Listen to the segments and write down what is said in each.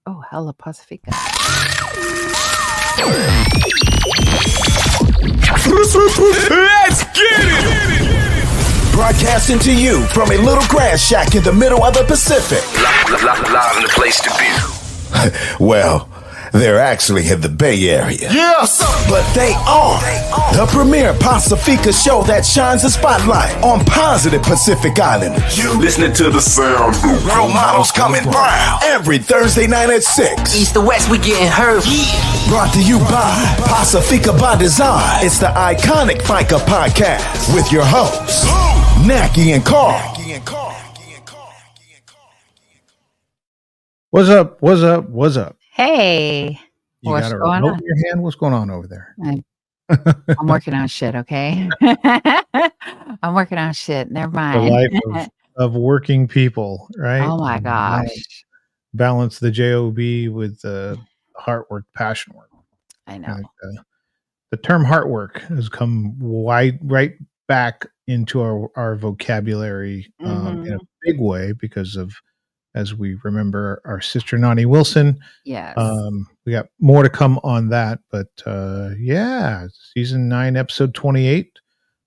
Oh, hella Pacifica. Let's get it! Broadcasting to you from a little grass shack in the middle of the Pacific. Live in the place to be. Well, they're actually in the Bay Area. Yes! But they are the premier Pacifica show that shines a spotlight on positive Pacific Islanders. You listening to the sound. Role models coming brown every Thursday night at 6. East to west, we getting heard. Brought to you by Pacifica by Design. It's the iconic FICA podcast with your hosts, Naki and Carl. What's up? What's up? What's up? Hey, You what's got a going remote on? in your hand? What's going on over there? I'm working on shit, okay? I'm working on shit. Never The mind. life of working people, right? Oh my gosh. Balance the job with the heart work, passion work. I know. And, the term heart work has come right back into our vocabulary in a big way because of, as we remember, our sister Nani Wilson. Yes. We got more to come on that, but season 9, episode 28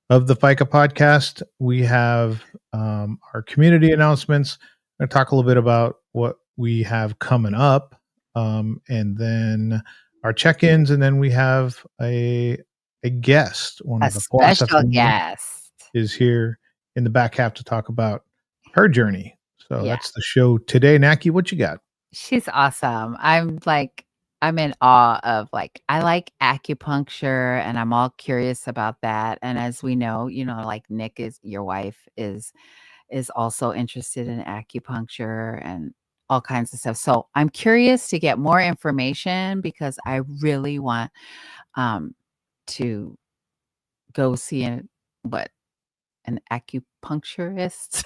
of the FICA podcast. We have our community announcements. I'm going to talk a little bit about what we have coming up, and then our check-ins, and then we have a guest. One A of the Poasa special family guest. is here in the back half to talk about her journey. So Yeah. that's the show today. Naki, what you got? She's awesome. I'm in awe of I like acupuncture and I'm all curious about that. And as we know, like Nick is your wife is also interested in acupuncture and all kinds of stuff. So I'm curious to get more information because I really want to go see an acupuncturist.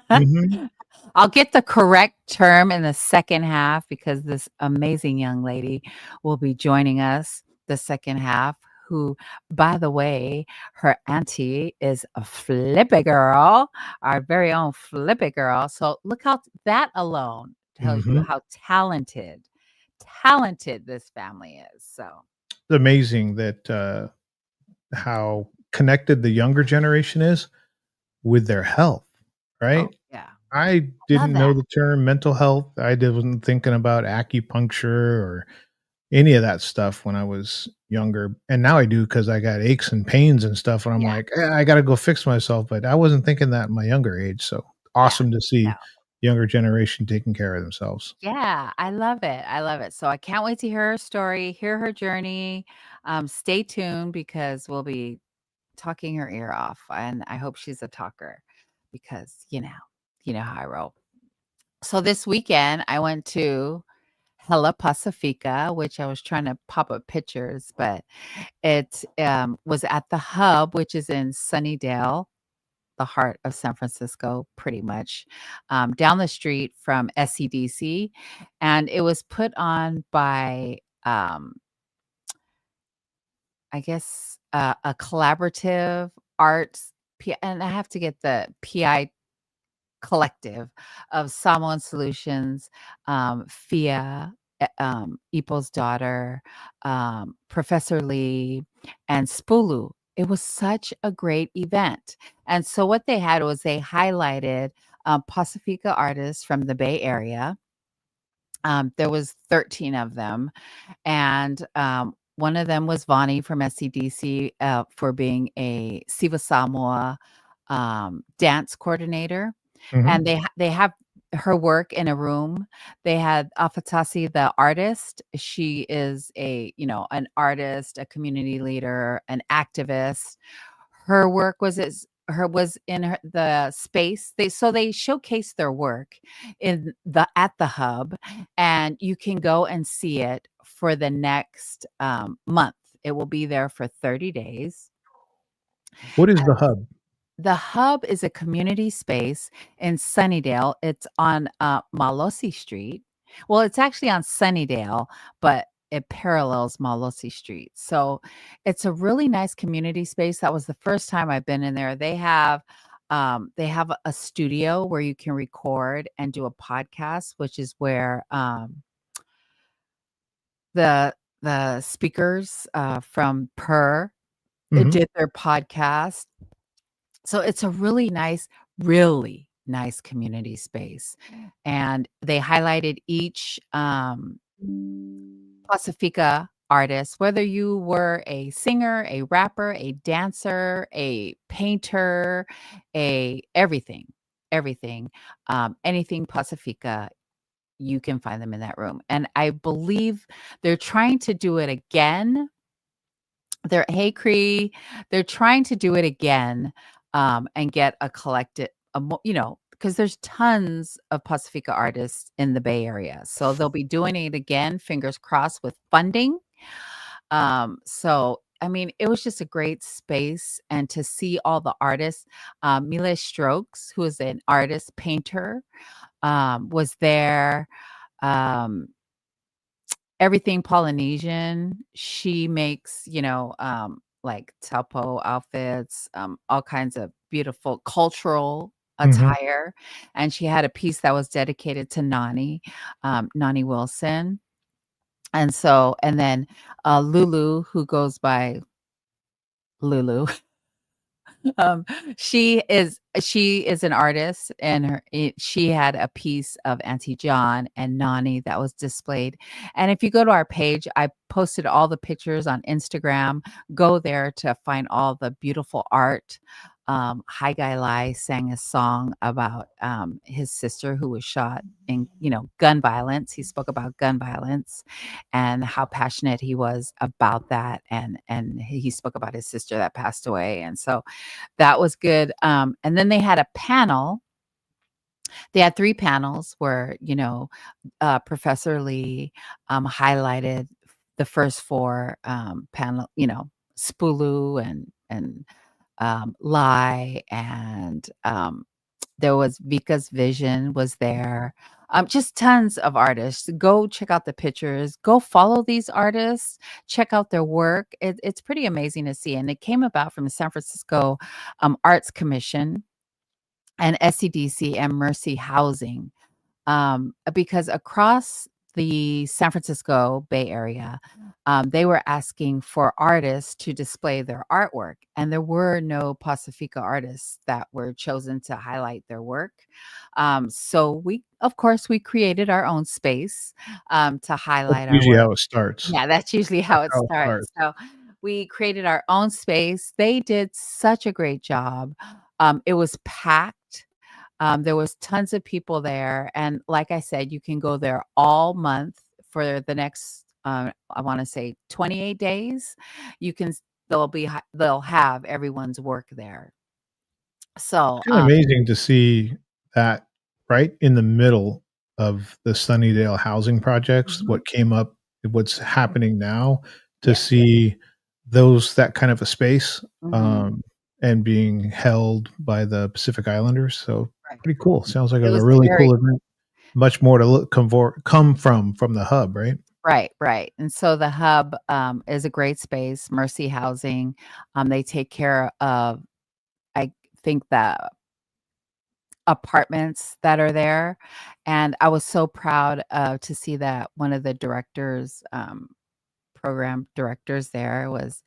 Mhm. I'll get the correct term in the second half because this amazing young lady will be joining us the second half, who, by the way, her auntie is a flippy girl, our very own flippy girl. So look how that alone tells you how talented this family is. So It's amazing that how connected the younger generation is with their health, right? oh, yeah. I didn't know that. the term mental health. I wasn't thinking about acupuncture or any of that stuff when I was younger. And now I do because I got aches and pains and stuff. And I'm Yeah. like, I got to go fix myself. But I wasn't thinking that in my younger age. So awesome to see No. younger generation taking care of themselves. Yeah, I love it. So I can't wait to hear her story, hear her journey. Stay tuned because we'll be talking her ear off. And I hope she's a talker because, you know how I roll. So this weekend I went to Hella Pacifica, which I was trying to pop up pictures, but it was at the Hub, which is in Sunnydale, the heart of San Francisco, pretty much, down the street from SCDC. And it was put on by, I guess, a collaborative arts, and I have to get the PI collective of Samoan Solutions, Fia, Ipo's daughter, Professor Lee, and Spulu. It was such a great event. And so what they had was they highlighted Pacifica artists from the Bay Area. There was 13 of them. And one of them was Vani from SCDC for being a Siva Samoa dance coordinator. And they have her work in a room. They had Afatasi, the artist. She is an artist, a community leader, an activist. Her work was in the space. They showcased their work at the Hub, and you can go and see it for the next month. It will be there for 30 days. What is the Hub? The Hub is a community space in Sunnydale. It's on Malosi Street. Well, it's actually on Sunnydale, but it parallels Malosi Street. So it's a really nice community space. That was the first time I've been in there. They have a studio where you can record and do a podcast, which is where the speakers from Per Mhm. did their podcast. So it's a really nice community space. And they highlighted each Pacifica artist, whether you were a singer, a rapper, a dancer, a painter, a everything, anything Pacifica, you can find them in that room. And I believe they're trying to do it again. Hey Cree, they're trying to do it again, and get a collective, because there's tons of Pacifica artists in the Bay Area. So they'll be doing it again, fingers crossed, with funding. So I mean, it was just a great space, and to see all the artists, Mila Strokes, who is an artist painter, was there. Um, Everything Polynesian. She makes, like taupo outfits, all kinds of beautiful cultural Mhm. attire, and she had a piece that was dedicated to Nani Wilson, and then, Lulu, who goes by Lulu. Um, she is an artist, and she had a piece of Auntie John and Nani that was displayed. And if you go to our page, I posted all the pictures on Instagram. Go there to find all the beautiful art. Hai Gai Lai sang a song about his sister who was shot in, gun violence. He spoke about gun violence and how passionate he was about that, and he spoke about his sister that passed away, and so that was good. And then they had a panel. They had 3 panels where, Professor Lee, highlighted the first 4, panel, Spulu and Lai, and, there was Vika's Vision was there. Just tons of artists. Go check out the pictures. Go follow these artists. Check out their work. It's pretty amazing to see. And it came about from the San Francisco Arts Commission and SCDC and Mercy Housing, because across the San Francisco Bay Area, they were asking for artists to display their artwork, and there were no Pacifica artists that were chosen to highlight their work. So of course, we created our own space to That's highlight our usually work. how it starts. Yeah, that's usually how That's it how it starts. starts. So we created our own space. They did such a great job. It was packed. There was tons of people there, and like I said, you can go there all month for the next, I want to say 28 days. You can they'll have everyone's work there. So, It's kinda amazing to see that right in the middle of the Sunnydale housing projects, mhm, what came up, what's happening now, to yeah, see that kind of a space, mhm, um, and being held by the Pacific Islanders, so right. pretty cool. Sounds like it It was a was really very cool event. Much more to come from the hub, right? right. And so the hub is a great space. Mercy Housing, they take care of, I think, the apartments that are there, and I was so proud to see that one of the directors, program directors there was,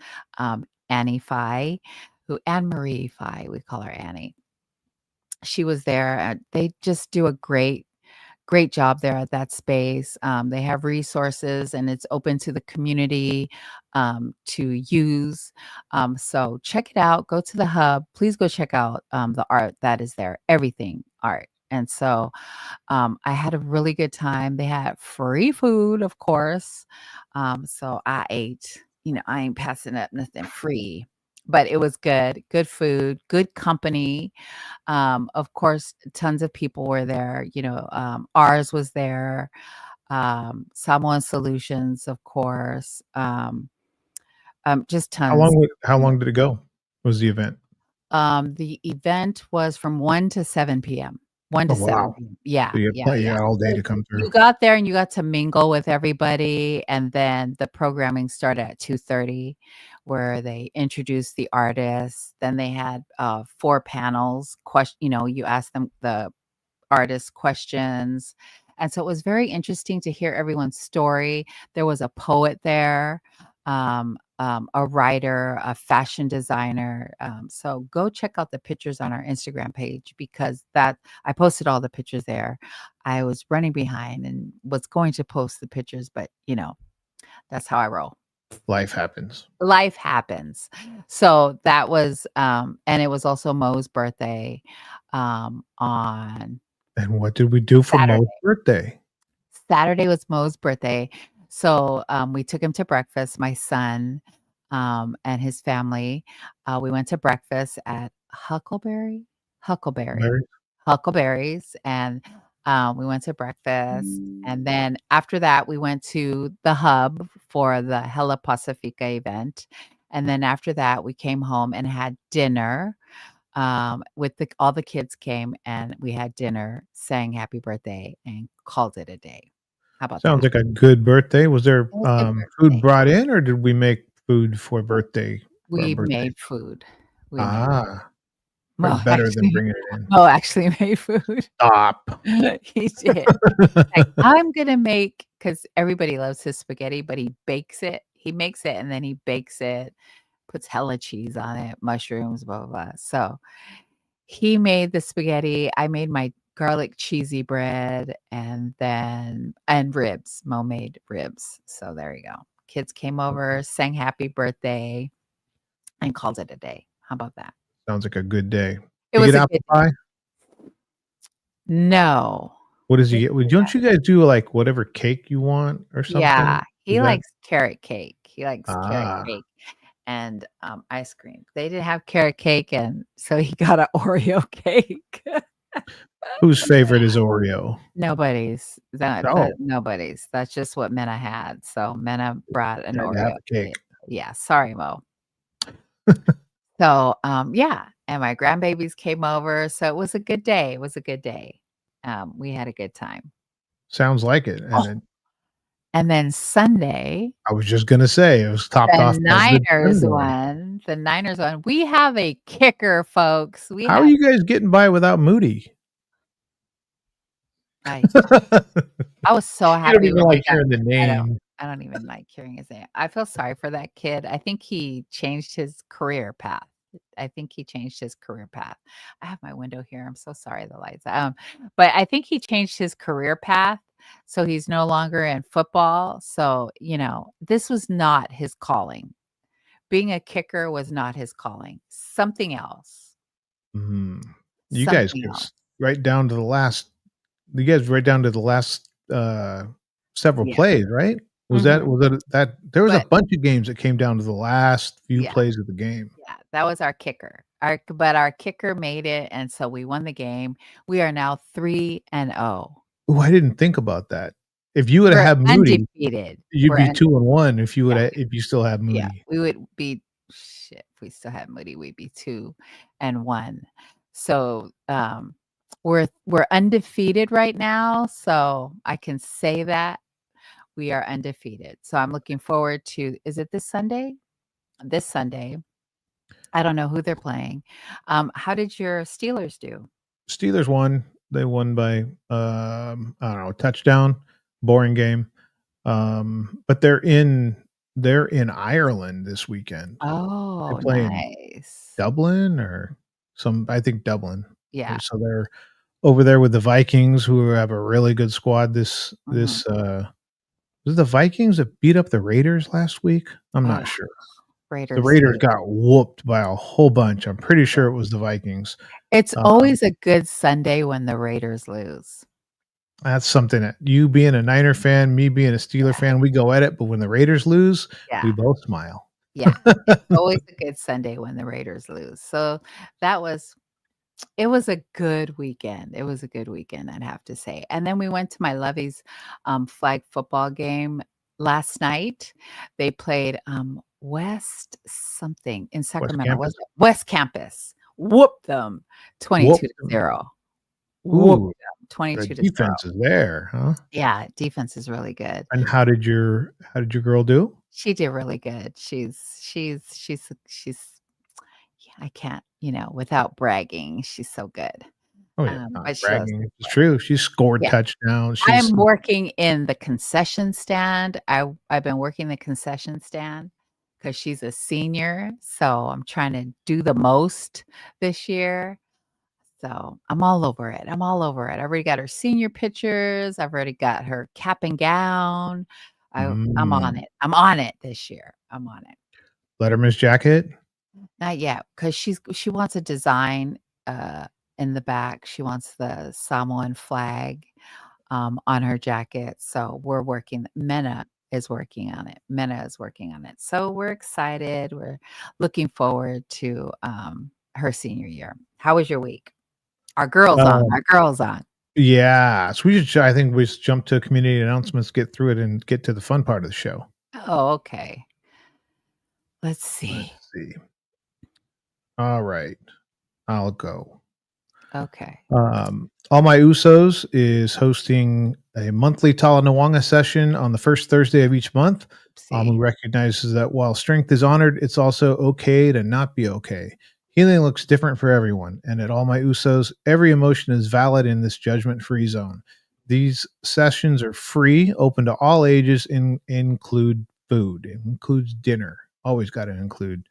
Annie Fye, who Anne Marie Fye, we call her Annie. She was there, and they just do a great job there at that space. They have resources, and it's open to the community to use. So check it out. Go to the hub. Please go check out the art that is there. Everything art. And so I had a really good time. They had free food, of course. So I ate. I ain't passing up nothing free. But it was good. Good food. Good company. Of course, tons of people were there. Ours was there. Samoan Solutions, of course. Just tons. How long did it go? Was the event? The event was from 1 to 7 p.m. 1 Oh, to 7 wow. p.m. Yeah, So yeah, you yeah. had all day So to come through. you got there and you got to mingle with everybody, and then the programming started at 2:30, where they introduced the artists. Then they had 4 panels. You ask them the artist questions, And so it was very interesting to hear everyone's story. There was a poet there, a writer, a fashion designer. So go check out the pictures on our Instagram page because I posted all the pictures there. I was running behind and was going to post the pictures, but that's how I roll. Life happens. Life happens. So that was, and it was also Mo's birthday on And what did we do for Saturday. Mo's birthday? Saturday was Mo's birthday. So we took him to breakfast, my son and his family. We went to breakfast at Huckleberry, Mary? Huckleberries, and we went to breakfast. And then after that, we went to the hub for the Hella Pacifica event. And then after that, we came home and had dinner. All the kids came and we had dinner, sang happy birthday, and called it a day. How about Sounds that? like a good birthday. Was there It was a good food birthday. brought in, or did we make food for birthday? For a We birthday? made food. We made Mo Probably better than actually bringing it in. Mo actually made food. Stop. He did. Like, I'm gonna make because everybody loves his spaghetti, but he bakes it. He makes it and then he bakes it, puts hella cheese on it, mushrooms, blah, blah, blah. So he made the spaghetti. I made my garlic cheesy bread and ribs. Mo made ribs. So there you go. Kids came over, sang happy birthday, and called it a day. How about that? Sounds like a good day. It You was get a apple good pie? No. What does he Didn't get? Well, do don't that. you guys do like whatever cake you want or something? Yeah, he Is that likes carrot cake. He likes carrot ah cake and, ice cream. They didn't have carrot cake, and so he got an Oreo cake. whose favorite is Oreo? Nobody's. Oh, Nobody's. That's just what Minna had. So Minna brought an had to have Oreo a cake. cake. Yeah, sorry, Mo. So, yeah, and my grandbabies came over, so it was a good day. It was a good day. We had a good time. Sounds like it. And Oh, then and then Sunday, I was just gonna say it was topped off by a good Sunday. The Niners won. We have a kicker, folks. We How are have you guys getting by without Moody? I I was so You don't happy even when we like got hearing the I don't name. I don't even like hearing his name. I feel sorry for that kid. I think he changed his career path. I think he changed his career path. I have my window here. I'm so sorry, the lights. But I think he changed his career path, so he's no longer in football. So, this was not his calling. Being a kicker was not his calling. Something else. Mhm. You guys Something else. gets right down to the last you guys right down to the last, several Yeah. plays, right? Mhm. Was that there was a But bunch of games that came down to the last few yeah. plays of the game. Yeah, that was our kicker. Our kicker made it, and so we won the game. We are now 3-0. Ooh, I didn't think about that. If you woulda We're had Moody, undefeated. you'd We're be un 2-1 Yeah, if you still had yeah, Moody. we would be shit, if we still had Moody, we'd be 2-1. So, we're undefeated right now, so I can say that we are undefeated. So I'm looking forward to is it this Sunday? This Sunday. I don't know who they're playing. How did your Steelers do? Steelers won. They won by, I don't know, a touchdown. Boring game. But they're in Ireland this weekend. They Oh, play in nice. Dublin or I think Dublin. Yeah. So they're over there with the Vikings, who have a really good squad. Mhm. Was it the Vikings that beat up the Raiders last week? I'm Oh, not sure. The Raiders Raiders do. got whooped by a whole bunch. I'm pretty Yeah. sure it was the Vikings. It's Um, always a good Sunday when the Raiders lose. that's something that you being a Niner fan, me being a Steeler Yeah, fan, we go at it. But when the Raiders lose, we yeah, both smile. yeah. It's always a good Sunday when the Raiders lose. So that was it was a good weekend. It was a good weekend, I'd have to say. And then we went to my lovey's flag football game last night. They played West something in West Sacramento. Was Campus. it West Campus? Whooped them 22 Whooped to them. 0. Whooped Ooh, them the 22 to 0. defense is there, huh? Yeah, defense is really good. And how did your girl do? She did really good. She's yeah, I can't, without bragging, she's so good. Oh yeah, not But she loves bragging. to It's play. true. She's scored Yeah. touchdowns. I She's am working in the concession stand. I've been working the concession stand because she's a senior, so I'm trying to do the most this year. So, I'm all over it. I'm all over it. I already got her senior pictures. I've already got her cap and gown. I'm on mm, it. I'm on it this year. I'm on it. Letterman's jacket. Not yet, because she wants a design, uh, in the back. She wants the Samoan flag, on her jacket, so we're working Mena is working on it. Mena is working on it. So we're excited. We're looking forward to, her senior year. How was your week? Um, Our girls on. yeah, so we should. I think we just jump to community announcements, get through it, and get to the fun part of the show. Oh, okay. Let's Let's see. see. All right, I'll go. Okay. All My Usos is hosting a monthly Talanoa session on the first Thursday of each month. Who See. recognizes that while strength is honored, it's also okay to not be okay. Healing looks different for everyone, and at All My Usos, every emotion is valid in this judgment-free zone. These sessions are free, open to all ages, and include food. It includes dinner. Always got to include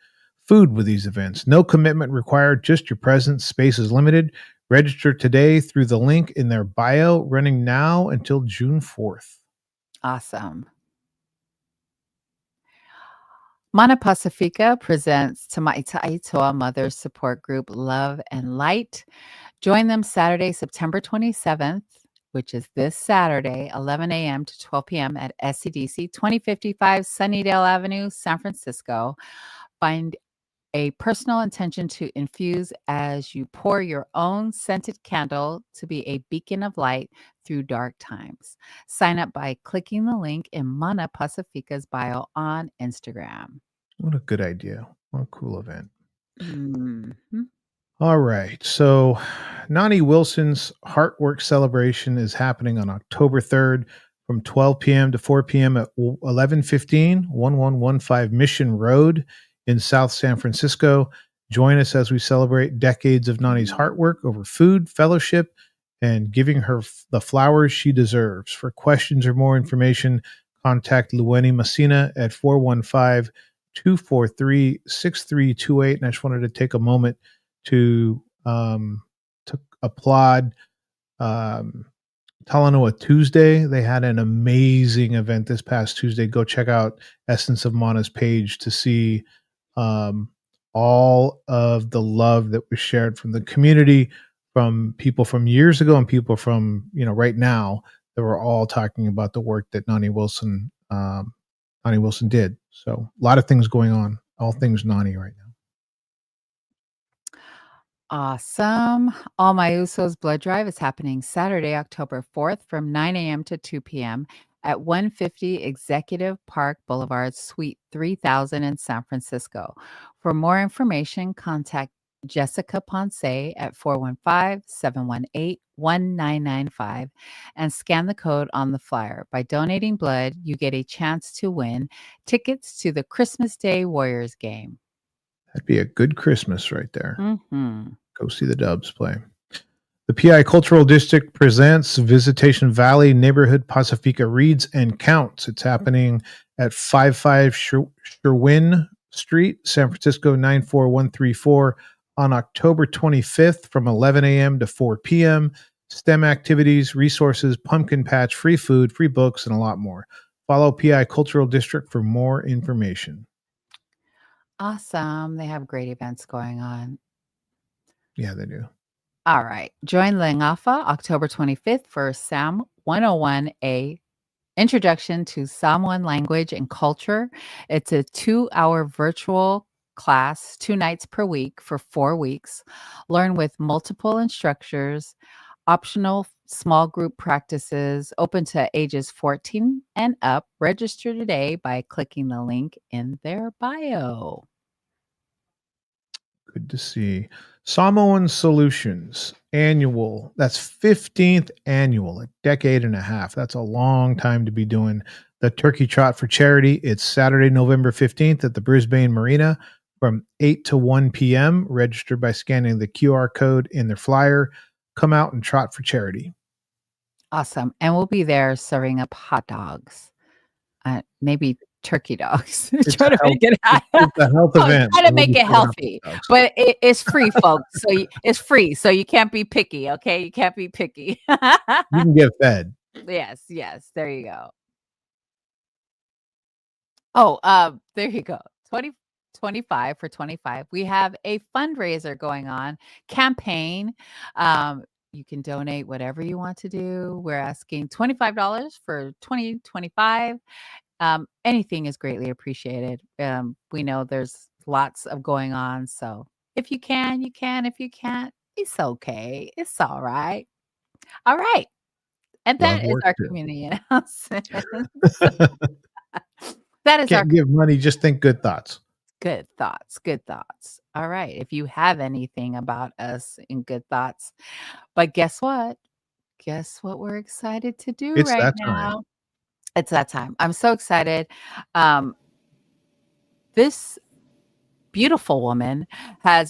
food with these events. No commitment required, just your presence. Space is limited. Register today through the link in their bio, running now until June 4th. Awesome. Mana Pacifica presents Tamaita Itoa Mother Support Group Love and Light. Join them Saturday, September 27th, which is this Saturday, 11 a.m. to 12 p.m. at SCDC 2055 Sunnydale Avenue, San Francisco. Find a personal intention to infuse as you pour your own scented candle to be a beacon of light through dark times. Sign up by clicking the link in Mana Pacifica's bio on Instagram. What a good idea. What a cool event. Mhm. All right. So, Nani Wilson's Heartwork celebration is happening on October 3rd from 12 p.m. to 4 p.m. at 1115 Mission Road in South San Francisco. Join us as we celebrate decades of Nani's heartwork over food, fellowship, and giving her the flowers she deserves. For questions or more information, contact Lueni Messina at 415-243-6328. And I just wanted to take a moment to applaud Talanoa Tuesday. They had an amazing event this past Tuesday. Go check out Essence of Mana's page to see all of the love that was shared from the community, from people from years ago and people from right now, that were all talking about the work that Nani Wilson did. So a lot of things going on, all things Nani right now. Awesome. All My Usos Blood Drive is happening Saturday, October 4th from 9 a.m. to 2 p.m. at 150 Executive Park Boulevard, Suite 3000 in San Francisco. For more information, contact Jessica Ponce at 415-718-1995 and scan the code on the flyer. By donating blood, you get a chance to win tickets to the Christmas Day Warriors game. That'd be a good Christmas right there. Mm-hmm. Go see the Dubs play. The PI Cultural District presents Visitation Valley Neighborhood Pacifica Reads and Counts. It's happening at 55 Sherwin Street, San Francisco 94134 on October 25th from 11 a.m. to 4 p.m. STEM activities, resources, pumpkin patch, free food, free books, and a lot more. Follow PI Cultural District for more information. Awesome. They have great events going on. Yeah, they do. All right. Join Langafa October 25th for SAM 101A Introduction to Samoan Language and Culture. It's a 2-hour virtual class, 2 nights per week for 4 weeks. Learn with multiple instructors, optional small group practices, open to ages 14 and up. Register today by clicking the link in their bio. Good to see. Samoan Solutions annual. That's 15th annual, a decade and a half. That's a long time to be doing the Turkey Trot for charity. It's Saturday, November 15th at the Brisbane Marina from 8 to 1 p.m. Register by scanning the QR code in their flyer. come out and trot for charity. Awesome. And we'll be there serving up hot dogs, maybe turkey dogs. It's Try to make it it's a health event. try so to we'll make be it serving up healthy, hot dogs. but it's free, folks. So it's free, so you can't be picky. Okay, you can't be picky. You can get fed. Yes, yes. There you go. Oh, there you go. 2025 for 25. We have a fundraiser going on, campaign. You can donate whatever you want to do. We're asking $25 for 2025. Anything is greatly appreciated. We know there's lots of going on. So if you can, you can. If you can't, it's okay. It's all right. All right. And Love that is work our too. community announcement. That is our Can't give money, just think good thoughts. good thoughts. Good thoughts. All right. If you have anything about us in good thoughts, but guess what? Guess what we're excited to do It's right that time. now? It's that time. I'm so excited. Um, this beautiful woman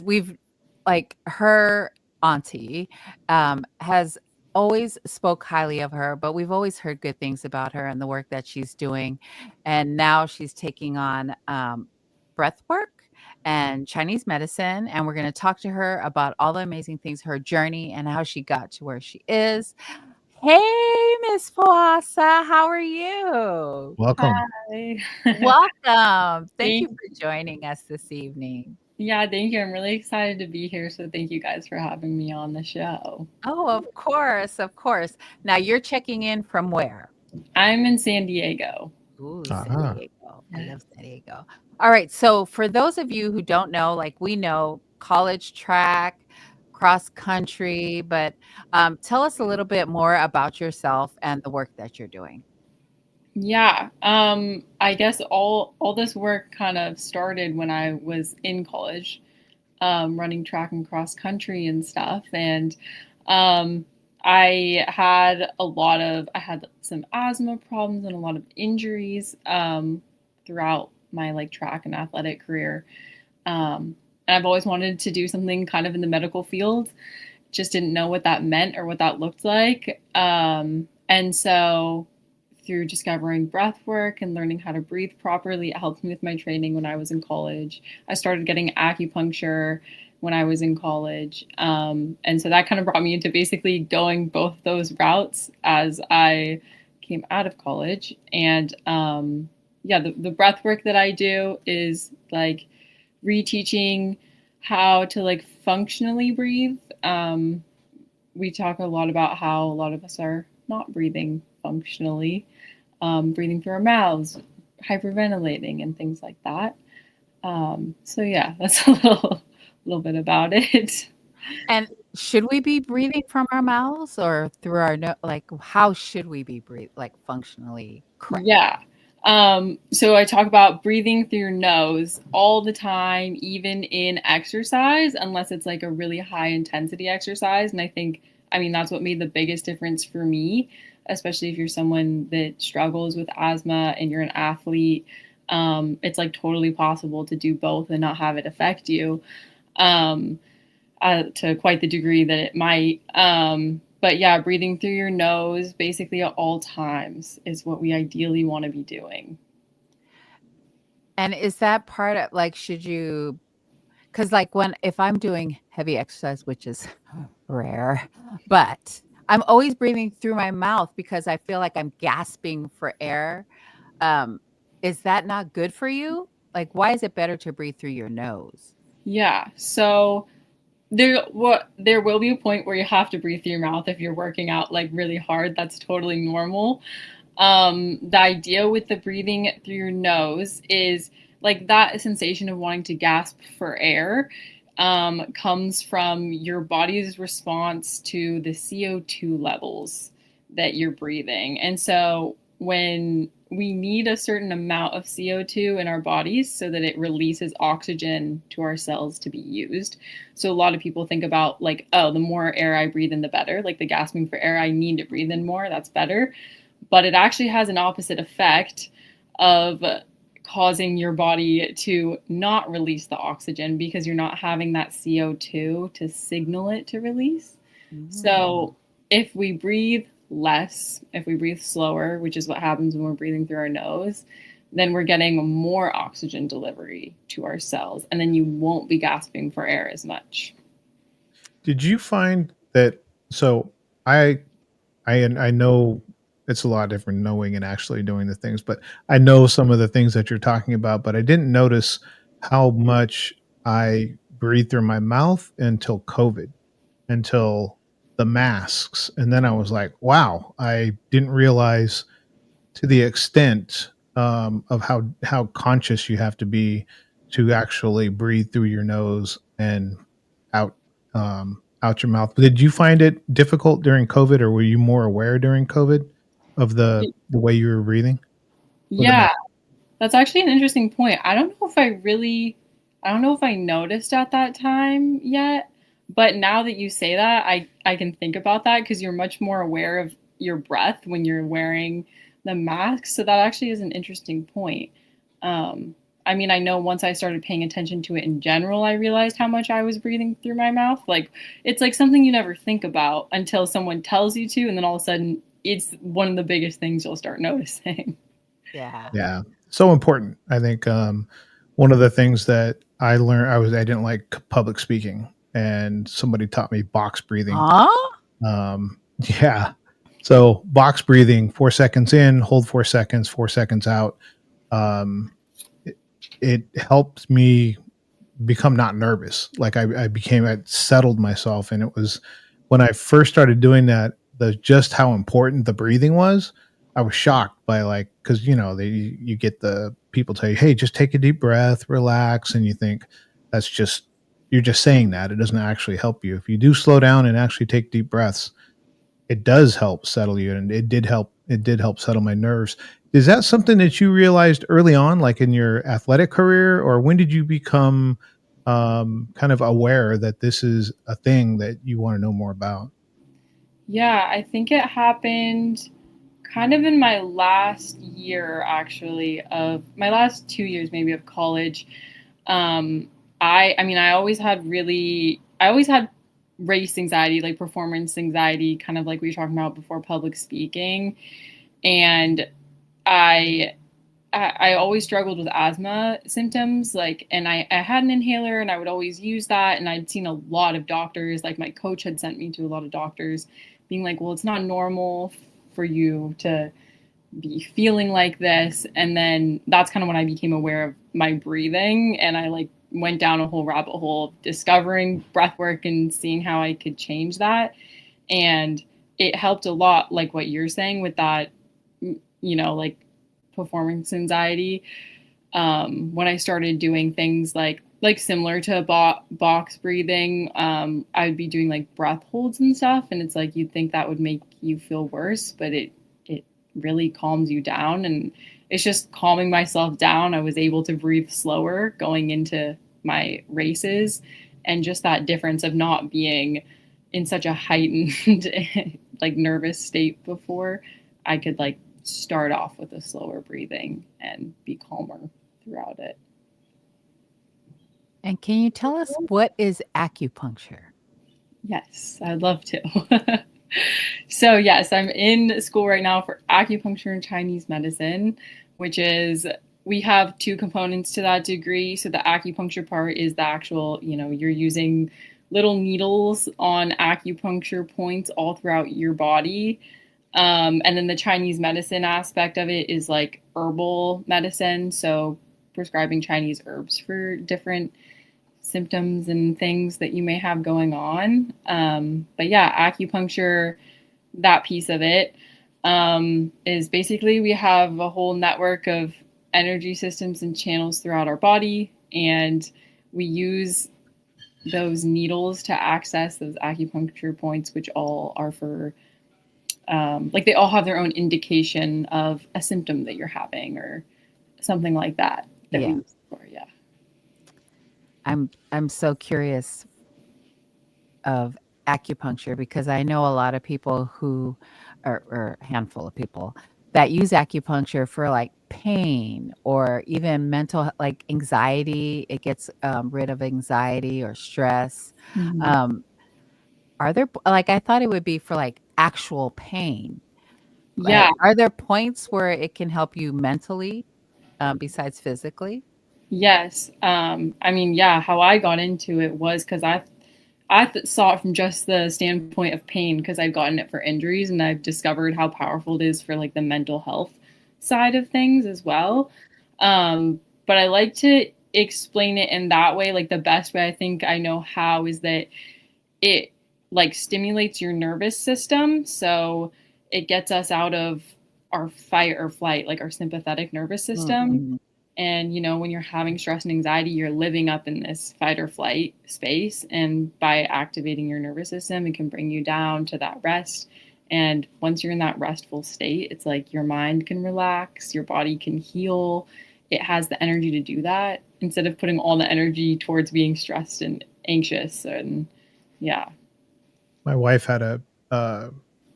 we've like her auntie has always spoke highly of her, but we've always heard good things about her and the work that she's doing. And now she's taking on breath work and Chinese medicine. And we're going to talk to her about all the amazing things, her journey, and how she got to where she is. Hey, Miss Poasa, how are you? Welcome. Hi. Welcome. Thank you Thank- for joining us this evening. Yeah, thank you. I'm really excited to be here. So thank you guys for having me on the show. Oh, of course, of course. Now you're checking in from where? I'm in San Diego. Ooh, San Uh-huh. Diego. I love San Diego. All right. So for those of you who don't know, like we know college track, cross country, but tell us a little bit more about yourself and the work that you're doing. Yeah, I guess all this work kind of started when I was in college, running track and cross country and stuff. And I had I had some asthma problems and a lot of injuries throughout my like track and athletic career. And I've always wanted to do something kind of in the medical field. Just didn't know what that meant or what that looked like. And so through discovering breath work and learning how to breathe properly, it helped me with my training when I was in college. I started getting acupuncture when I was in college. And so that kind of brought me into basically going both those routes as I came out of college. And yeah, the breath work that I do is like reteaching how to like functionally breathe. We talk a lot about how a lot of us are not breathing functionally, breathing through our mouths, hyperventilating, and things like that. So yeah, that's a little bit about it. And should we be breathing from our mouths or through our nose? Like, how should we be like functionally correct? Yeah. So I talk about breathing through your nose all the time, even in exercise, unless it's like a really high intensity exercise. And I mean, that's what made the biggest difference for me, especially if you're someone that struggles with asthma and you're an athlete. It's like totally possible to do both and not have it affect you to quite the degree that it might. But yeah, breathing through your nose basically at all times is what we ideally want to be doing. And is that part of like, because like if I'm doing heavy exercise, which is rare, but I'm always breathing through my mouth because I feel like I'm gasping for air. Is that not good for you? Like, why is it better to breathe through your nose? Yeah. So there will be a point where you have to breathe through your mouth if you're working out like really hard. That's totally normal. The idea with the breathing through your nose is like that sensation of wanting to gasp for air comes from your body's response to the CO2 levels that you're breathing. And so when we need a certain amount of CO2 in our bodies so that it releases oxygen to our cells to be used. So a lot of people think about like, oh, the more air I breathe in, the better. Like the gasping for air, I need to breathe in more. That's better. But it actually has an opposite effect of causing your body to not release the oxygen because you're not having that CO2 to signal it to release. So if we breathe less, if we breathe slower, which is what happens when we're breathing through our nose, then we're getting more oxygen delivery to our cells, and then you won't be gasping for air as much. Did you find that? So I I know it's a lot different knowing and actually doing the things, but I know some of the things that you're talking about, but I didn't notice how much I breathed through my mouth until COVID, until the masks. And then I was like, wow, I didn't realize to the extent of how conscious you have to be to actually breathe through your nose and out out your mouth. Did you find it difficult during COVID, or were you more aware during COVID of the way you were breathing with the Yeah, mask? that's actually an interesting point. I don't know if I noticed at that time yet, but now that you say that, I can think about that because you're much more aware of your breath when you're wearing the mask. So that actually is an interesting point. Um, I mean, I know once I started paying attention to it in general, I realized how much I was breathing through my mouth. Like, it's like something you never think about until someone tells you to, and then all of a sudden, it's one of the biggest things you'll start noticing. Yeah. Yeah, so important. I think one of the things that I learned, I didn't like public speaking, and somebody taught me box breathing. Huh? Yeah. So box breathing, 4 seconds in, hold 4 seconds, 4 seconds out. Um, it, it helped me become not nervous. Like I settled myself. And it was when I first started doing that, just how important the breathing was. I was shocked by like, cause you get the people tell you, hey, just take a deep breath, relax. And you think you're just saying that. It doesn't actually help you. If you do slow down and actually take deep breaths, it does help settle you, and it did help settle my nerves. Is that something that you realized early on, like in your athletic career, or when did you become kind of aware that this is a thing that you want to know more about? Yeah, I think it happened kind of in my last year, actually, of my last 2 years, maybe, of college. Um, I mean, I always had race anxiety, like performance anxiety, kind of like we were talking about before, public speaking. And I, I always struggled with asthma symptoms, like, and I had an inhaler and I would always use that. And I'd seen a lot of doctors, like my coach had sent me to a lot of doctors being like, well, it's not normal for you to be feeling like this. And then that's kind of when I became aware of my breathing, and I like went down a whole rabbit hole of discovering breath work and seeing how I could change that. And it helped a lot, like what you're saying with that, like performance anxiety. When I started doing things like similar to box breathing, I'd be doing like breath holds and stuff, and it's like you'd think that would make you feel worse, but it really calms you down, and it's just calming myself down. I was able to breathe slower going into my races, and just that difference of not being in such a heightened like nervous state before, I could like start off with a slower breathing and be calmer throughout it. And can you tell us what is acupuncture? Yes, I'd love to. So, yes, I'm in school right now for acupuncture and Chinese medicine, which is, we have two components to that degree. So, the acupuncture part is the actual, you're using little needles on acupuncture points all throughout your body. And then the Chinese medicine aspect of it is like herbal medicine. So, prescribing Chinese herbs for different symptoms and things that you may have going on. But yeah, acupuncture, that piece of it, is basically we have a whole network of energy systems and channels throughout our body, and we use those needles to access those acupuncture points, which all are for like they all have their own indication of a symptom that you're having or something like that we Yeah. use for. Yeah. I'm so curious of acupuncture because I know a lot of people who or a handful of people that use acupuncture for like pain or even like anxiety. It gets rid of anxiety or stress. Mhm. Um, Are there like, I thought it would be for, like, actual pain. Yeah. Are there points where it can help you mentally, besides physically? Yes. I mean, yeah, how I got into it was because saw it from just the standpoint of pain because I've gotten it for injuries and I've discovered how powerful it is for like the mental health side of things as well. But I like to explain it in that way. Like the best way I think I know how is that it like stimulates your nervous system. So it gets us out of our fight or flight, like our sympathetic nervous system. Mhm. And, when you're having stress and anxiety, you're living up in this fight or flight space. And by activating your nervous system, it can bring you down to that rest. And once you're in that restful state, it's like your mind can relax, your body can heal. It has the energy to do that instead of putting all the energy towards being stressed and anxious. And yeah. My wife had a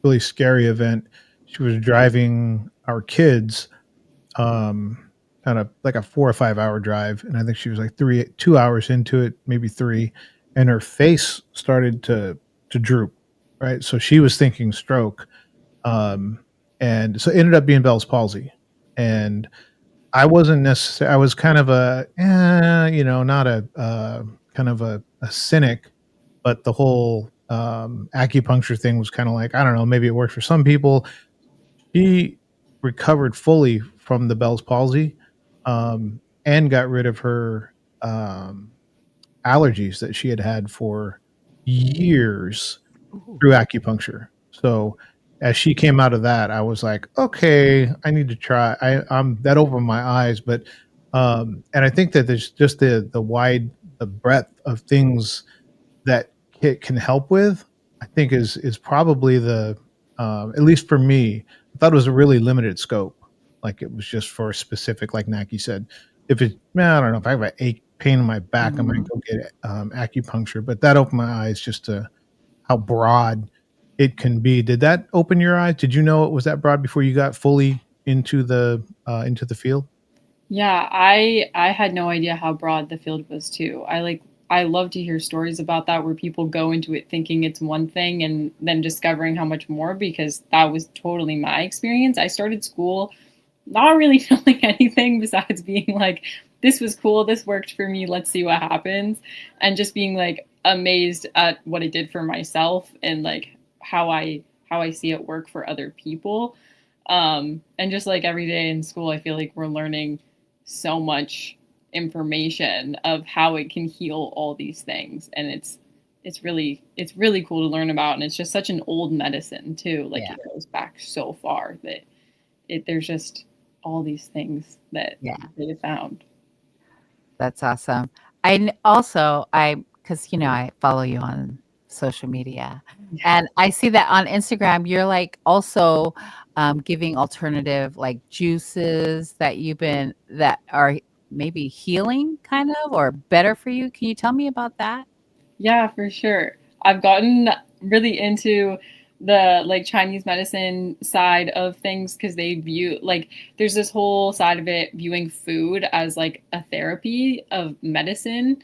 really scary event. She was driving our kids um, on a 4 or 5 hour drive, and I think she was like 2 hours into it, maybe three, and her face started to droop. Right, so she was thinking stroke, um, and so it ended up being Bell's palsy, and I wasn't necessarily. I was kind of not kind of a cynic, but the whole acupuncture thing was kind of like, I don't know, maybe it worked for some people. She recovered fully from the Bell's palsy, and got rid of her allergies that she had had for years Ooh. through acupuncture. So as she came out of that, I was like, okay, I need to try. I'm that opened my eyes, but and I think that there's just the breadth of things that it can help with. I think is probably the at least for me, I thought it was a really limited scope. Like it was just for a specific, like Naki said, if it, man, I don't know if I have an ache, pain in my back, I might Mhm. go get acupuncture. But that opened my eyes just to how broad it can be. Did that open your eyes? Did you know it was that broad before you got fully into the field? Yeah, I had no idea how broad the field was too. I love to hear stories about that where people go into it thinking it's one thing and then discovering how much more because that was totally my experience. I started school not really knowing anything besides being like this was cool, this worked for me, let's see what happens, and just being like amazed at what it did for myself and like how I see it work for other people. And just like every day in school, I feel like we're learning so much information of how it can heal all these things, and it's really cool to learn about, and it's just such an old medicine too. Like Yeah, it goes back so far that there's just all these things that yeah. they found. That's awesome. I 'cause, I follow you on social media, Yeah. and I see that on Instagram, you're, like, also, giving alternative, like, juices that are maybe healing kind of or better for you. Can you tell me about that? Yeah, for sure. I've gotten really into the like Chinese medicine side of things because they view like there's this whole side of it viewing food as like a therapy of medicine,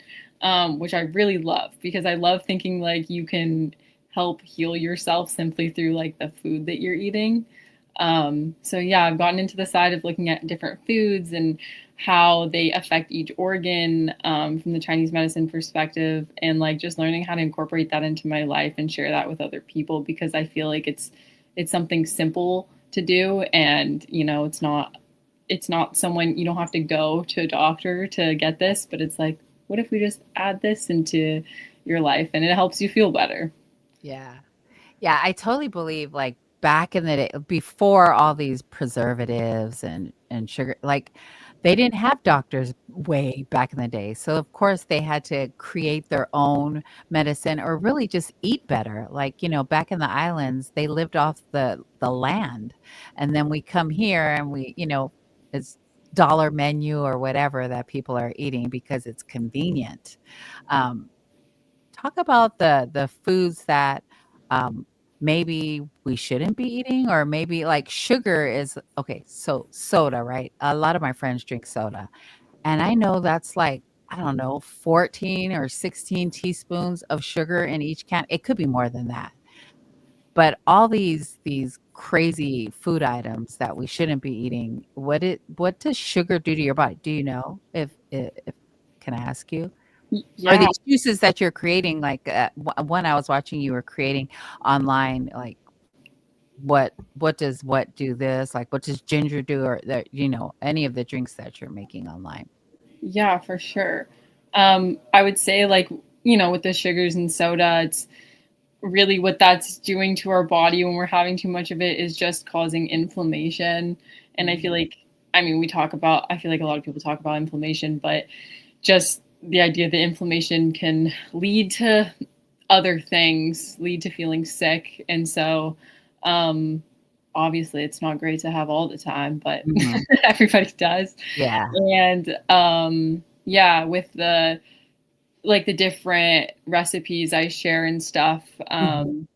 which I really love because I love thinking like you can help heal yourself simply through like the food that you're eating. So yeah, I've gotten into the side of looking at different foods and how they affect each organ from the Chinese medicine perspective, and like just learning how to incorporate that into my life and share that with other people because I feel like it's something simple to do, and it's not someone you don't have to go to a doctor to get this, but it's like what if we just add this into your life and it helps you feel better. Yeah. Yeah, I totally believe, like, back in the day before all these preservatives and sugar like, they didn't have doctors way back in the day, so, of course, they had to create their own medicine or really just eat better, like, back in the islands, they lived off the land, and then we come here and it's dollar menu or whatever that people are eating because it's convenient. Um, Talk about the foods that, um, maybe we shouldn't be eating or maybe, like, sugar is okay, so soda, right? A lot of my friends drink soda, and I know that's, like, I don't know, 14 or 16 teaspoons of sugar in each can. It could be more than that. But all these crazy food items that we shouldn't be eating, what does sugar do to your body? Do you know? If can I ask you? Or Yeah, these juices that you're creating, like, one I was watching you were creating online, like, what does what do this? Like, what does ginger do? Or that, any of the drinks that you're making online. yeah, for sure. I would say, like, with the sugars and soda, it's really what that's doing to our body when we're having too much of it is just causing inflammation. And I feel Mhm. like, I mean, I feel like a lot of people talk about inflammation, but just the idea that inflammation can lead to other things, lead to feeling sick. And so, um, obviously, it's not great to have all the time, but Mhm. everybody does. Yeah. And yeah, with the different recipes I share and stuff. Mhm.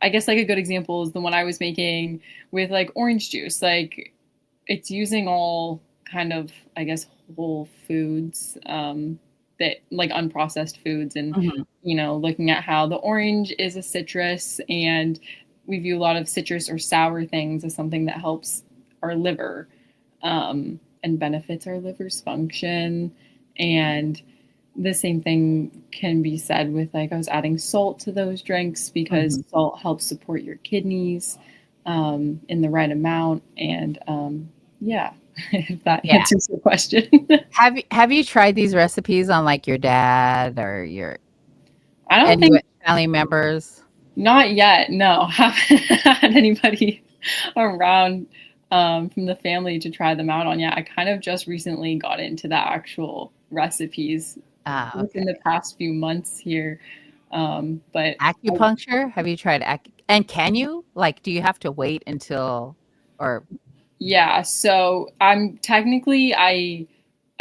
I guess like a good example is the one I was making with like orange juice. Like it's using all kind of, I guess, whole foods, that like unprocessed foods, and Mhm. looking at how the orange is a citrus, and we view a lot of citrus or sour things as something that helps our liver, and benefits our liver's function. And the same thing can be said with, like, I was adding salt to those drinks because Mhm. salt helps support your kidneys, in the right amount. And yeah, if that Yeah. answers the question. Have you tried these recipes on, like, your dad or your I don't any think, family members? not yet. No, haven't had anybody around, from the family to try them out on yet. I kind of just recently got into the actual recipes Ah, within the okay. past few months here. But Acupuncture? Have you tried and can you? Like, do you have to wait until or yeah, so I'm technically, I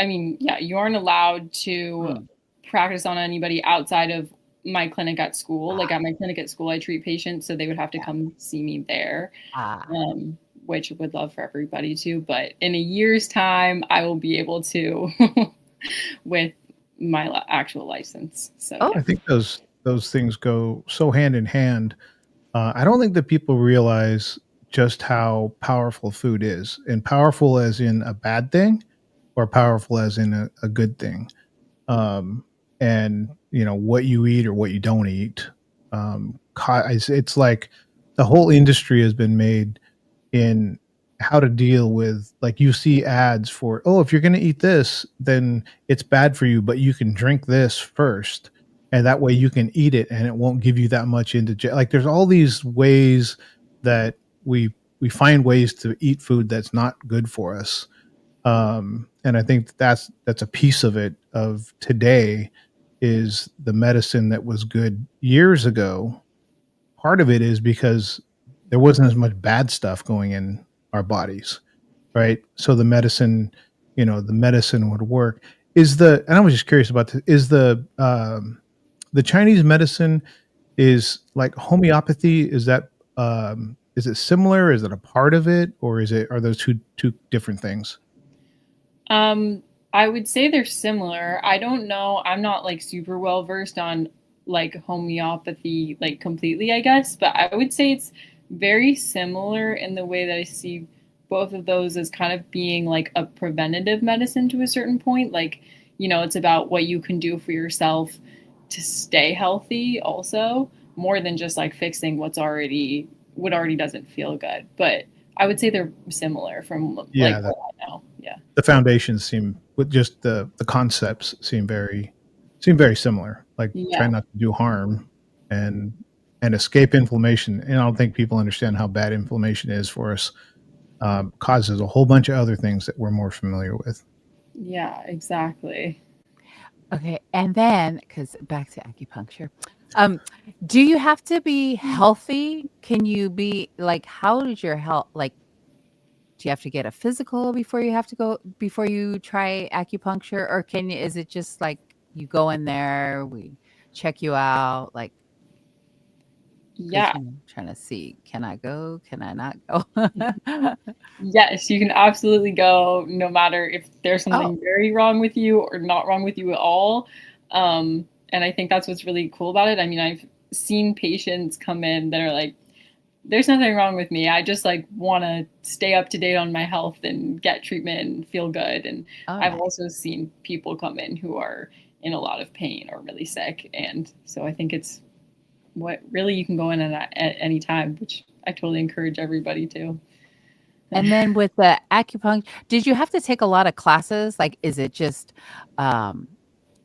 mean, yeah, you aren't allowed to mm, practice on anybody outside of my clinic at school. Like ah, at my clinic at school, I treat patients, so they would have to yeah, come see me there, ah. which would love for everybody to. But in a year's time, I will be able to with my actual license. So Oh, yeah. I think those things go so hand in hand. I don't think that people realize just how powerful food is, and powerful as in a bad thing, or powerful as in a good thing. Um, and what you eat or what you don't eat. It's like the whole industry has been made in how to deal with, like, you see ads for, oh, if you're going to eat this, then it's bad for you, but you can drink this first, and that way you can eat it and it won't give you that much like, there's all these ways that we find ways to eat food that's not good for us. And I think that's a piece of it, of today, is the medicine that was good years ago. Part of it is because there wasn't as much bad stuff going in our bodies, right? So the medicine would work. And I was just curious about this, is the Chinese medicine, is like homeopathy, is it similar? Is it a part of it, or are those two different things? Um, I would say they're similar. I don't know. I'm not like super well versed on like homeopathy like completely, I guess, but I would say it's very similar in the way that I see both of those as kind of being like a preventative medicine to a certain point. Like, it's about what you can do for yourself to stay healthy also, more than just like fixing what already doesn't feel good. But I would say they're similar from like Yeah, what I know. Yeah. the foundations seem, with just the concepts, seem very similar. Like, try Yeah. not to do harm, and escape inflammation. And I don't think people understand how bad inflammation is for us. Causes a whole bunch of other things that we're more familiar with. Yeah, exactly. okay. And then, because back to acupuncture, um, do you have to be healthy? Can you be like, how did your health like? Do you have to get a physical before you try acupuncture, or is it just like you go in there, we check you out, like 'Cause, Yeah. I'm trying to see, can I go? Can I not go? Yes, you can absolutely go no matter if there's Oh, something very wrong with you or not wrong with you at all. And I think that's what's really cool about it. I mean, I've seen patients come in that are like, there's nothing wrong with me. I just like want to stay up to date on my health and get treatment and feel good. And oh, I've nice. also seen people come in who are in a lot of pain or really sick. And so I think it's what really you can go in at any time, which I totally encourage everybody to. And then with the acupuncture, did you have to take a lot of classes? Like, is it just, um,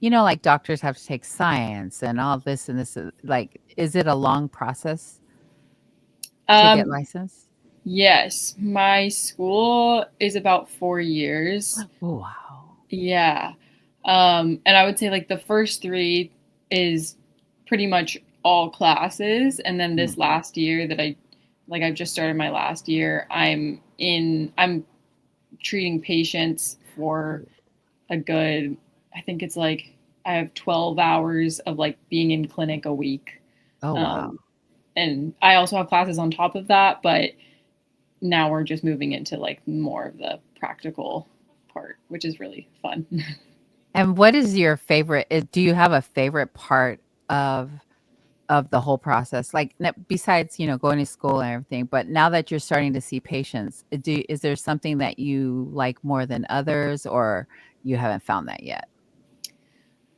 like doctors have to take science and all this and this, like, is it a long process to get Um, licensed? yes, my school is about 4 years. Oh, wow. Yeah. And I would say like the first three is pretty much all classes. And then Mm. this last year that I've just started my last year, I'm treating patients for a good, I think it's like I have 12 hours of like being in clinic a week. Oh, wow. Um, and I also have classes on top of that, but now we're just moving into like more of the practical part, which is really fun. And what is your favorite do you have a favorite part of the whole process? Like, besides, going to school and everything, but now that you're starting to see patients, is there something that you like more than others, or you haven't found that yet?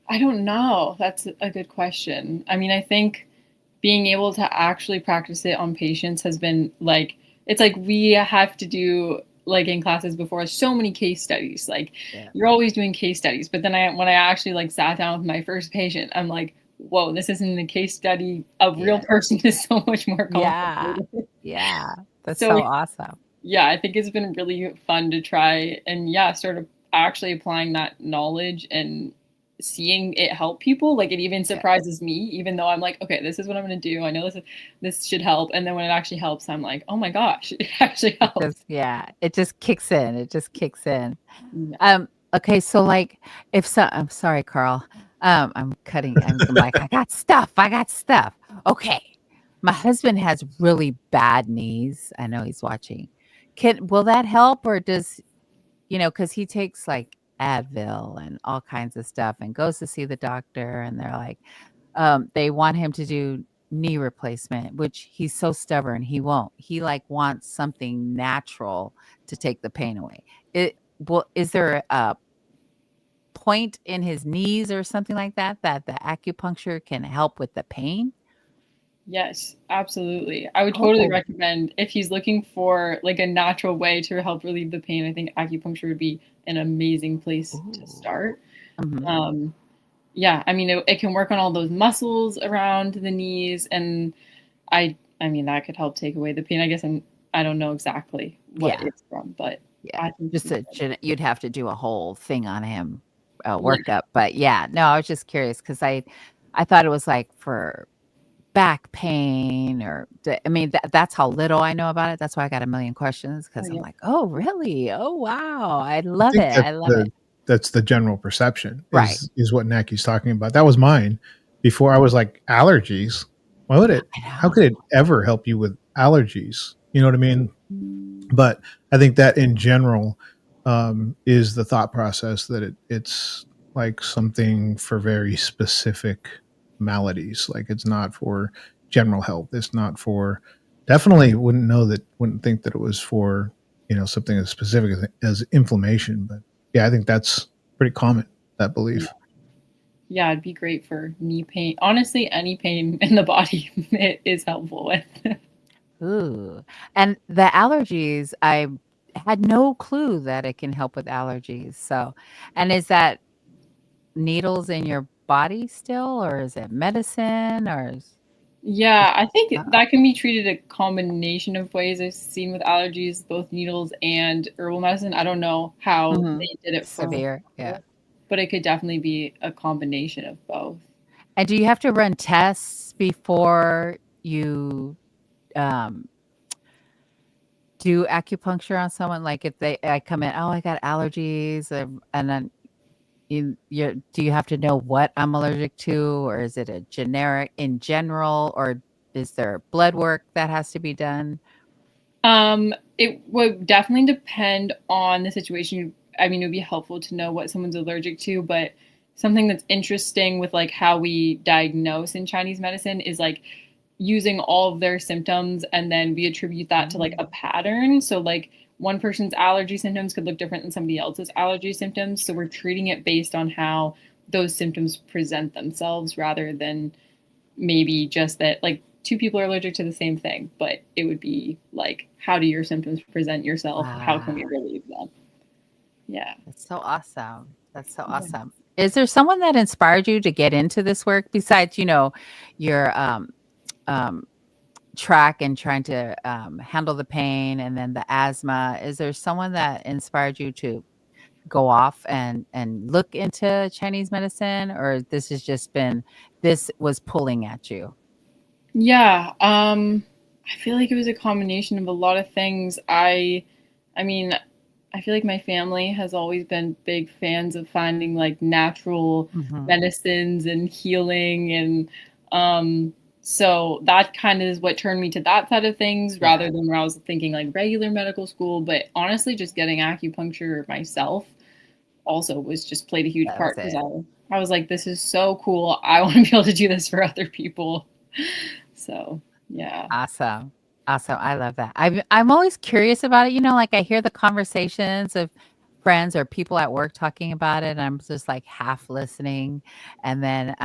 I don't know. That's a good question. I mean, I think being able to actually practice it on patients has been like, it's like we have to do like in classes before so many case studies. Like Yeah. you're always doing case studies, but then when I actually like sat down with my first patient, I'm like, whoa, this isn't a case study. A real Yeah. person is so much more Yeah. complicated. Yeah. That's So so awesome. yeah, I think it's been really fun to try and yeah, sort of actually applying that knowledge and seeing it help people. Like it even Yeah. surprises me, even though I'm like, okay, this is what I'm gonna do. I know this should help. And then when it actually helps, I'm like, oh my gosh, it actually helps. It just kicks in. It just kicks in. Yeah. Okay, so, like, I'm sorry, Carl. I'm like, I got stuff. Okay. My husband has really bad knees. I know he's watching. Will that help, or because he takes, like, Advil and all kinds of stuff and goes to see the doctor, and they're like, they want him to do knee replacement, which he's so stubborn, he won't. He, like, wants something natural to take the pain away. Is there a point in his knees or something like that, that the acupuncture can help with the pain? Yes, absolutely. I would totally Oh. recommend if he's looking for like a natural way to help relieve the pain, I think acupuncture would be an amazing place to Ooh. start. Mhm. Um, yeah, I mean, it can work on all those muscles around the knees, and I mean, that could help take away the pain. I guess I don't know exactly what Yeah, it's from, but yeah. I think Just you'd have to do a whole thing on him, yeah, workup, but yeah, no, I was just curious because I thought it was, like, for back pain or I mean, that's how little I know about it. That's why I got a million questions oh because I'm yeah, like, "Oh, really? Oh, wow. I I love think it. that I love it." that's the general perception Right. is what Naki's talking about. That was mine before. I was like, allergies. Why would it? I How could know. it ever help you with allergies? You know what I mean? But I think that in general is the thought process that it's like something for very specific maladies. Like it's not for general health. It's not for. Definitely wouldn't think that it was for something as specific as inflammation. But yeah, I think that's pretty common, that yeah, belief. yeah. It'd be great for knee pain. Honestly, any pain in the body it is helpful with. Ooh, and the allergies, I had no clue that it can help with allergies, so and is that needles in your body still, or is it medicine, or is Yeah, I think uh that can be treated a combination of ways. I've seen with allergies, both needles and herbal medicine. I don't know how Mhm. they did it for Severe, yeah. her, but it could definitely be a combination of both. And do you have to run tests before you, um, do acupuncture on someone? Like, if I come in, "Oh, I got allergies," and then do you have to know what I'm allergic to, or is it a generic in general, or is there blood work that has to be done? It would definitely depend on the situation. I mean, it would be helpful to know what someone's allergic to, but something that's interesting with like how we diagnose in Chinese medicine is like using all of their symptoms and then we attribute that to like a pattern. So like one person's allergy symptoms could look different than somebody else's allergy symptoms. So we're treating it based on how those symptoms present themselves rather than maybe just that like two people are allergic to the same thing, but it would be like, how do your symptoms present yourself? How can we Wow. relieve them? Yeah. That's so awesome. That's so Yeah. awesome. Is there someone that inspired you to get into this work besides, your um, track and trying to handle the pain and then the asthma? Is there someone that inspired you to go off and look into Chinese medicine, or this was pulling at you? Yeah. I feel like it was a combination of a lot of things. I mean, I feel like my family has always been big fans of finding like natural Hmm. medicines and healing and so that kind of is what turned me to that side of things rather Yeah, than where I was thinking like regular medical school, but honestly just getting acupuncture myself also was just played a huge that was part because it. I was like, this is so cool. I want to be able to do this for other people. So yeah. Awesome. Awesome. I love that. I'm always curious about it. Like I hear the conversations of friends or people at work talking about it, and I'm just like half listening. And then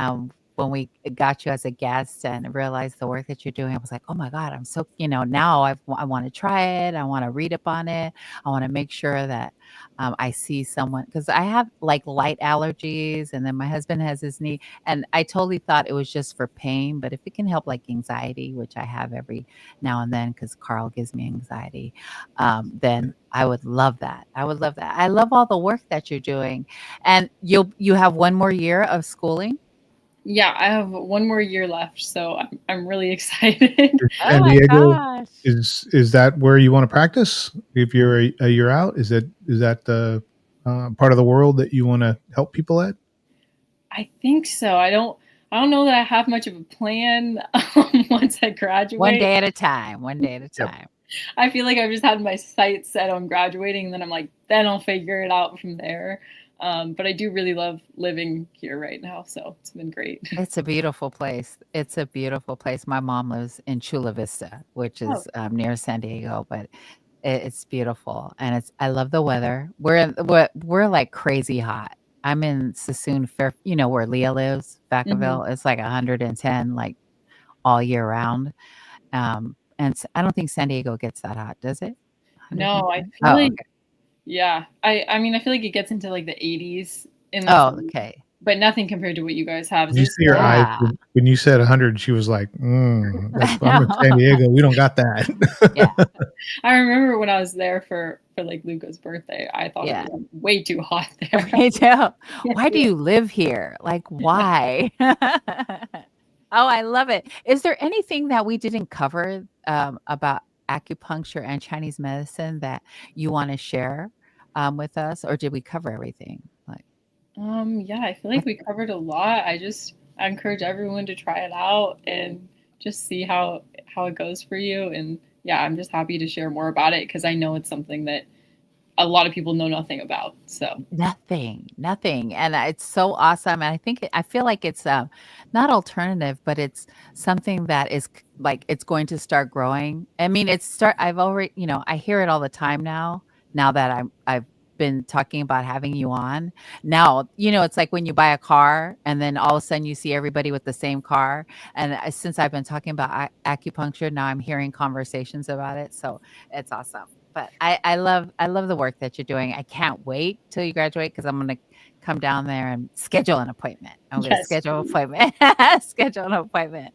when we got you as a guest and realized the work that you're doing, I was like, oh my God, I'm so, now I want to try it. I want to read up on it. I want to make sure that I see someone because I have like light allergies, and then my husband has his knee. And I totally thought it was just for pain, but if it can help like anxiety, which I have every now and then because Carl gives me anxiety, then I would love that. I would love that. I love all the work that you're doing. And you have one more year of schooling? Yeah, I have one more year left, so I'm really excited. Is Oh San my Diego gosh. is that where you want to practice? If you're a year out, is that the part of the world that you want to help people at? I think so. I don't know that I have much of a plan once I One graduate. day at a time. One day at a Yep. time. I feel like I've just had my sights set on graduating, and then I'm like, then I'll figure it out from there. But I do really love living here right now, so it's been great. It's a beautiful place. It's a beautiful place. My mom lives in Chula Vista, which Oh. is near San Diego, but it's beautiful, and I love the weather. We're like crazy hot. I'm in Sassoon, where Leah lives, Hmm. Vacaville. It's like 110, like all year round. And I don't think San Diego gets that hot, does it? No, I 110? feel Oh, like okay. yeah. I mean I feel like it gets into like the 80s in the Oh, summer, okay. but nothing compared to what you guys have. Is Did you it see her still? eyes Yeah, when you said 100? She was like, I I'm in San know. Diego. We don't got that. Yeah, I remember when I was there for like Luca's birthday, I thought it yeah. was like, way too hot there. Me too. Why do Yeah. you live here? Like, why? Oh, I love it. Is there anything that we didn't cover, about acupuncture and Chinese medicine that you wanna share, with us, or did we cover everything? Like, Yeah, I feel I like we covered a lot. I encourage everyone to try it out and just see how it goes for you. And yeah, I'm just happy to share more about it because I know it's something that a lot of people know nothing about. So nothing, nothing, and it's so awesome, and I feel like it's, not alternative, but it's something that is c like, it's going to start growing. I mean, I've already I hear it all the time now that I've been talking about having you on. Now, it's like when you buy a car and then all of a sudden you see everybody with the same car, and, since I've been talking about acupuncture, now I'm hearing conversations about it, so it's awesome. But I love the work that you're doing. I can't wait till you graduate because I'm gonna come down there and schedule an appointment. I'm gonna yes, schedule an please. appointment. Schedule an appointment.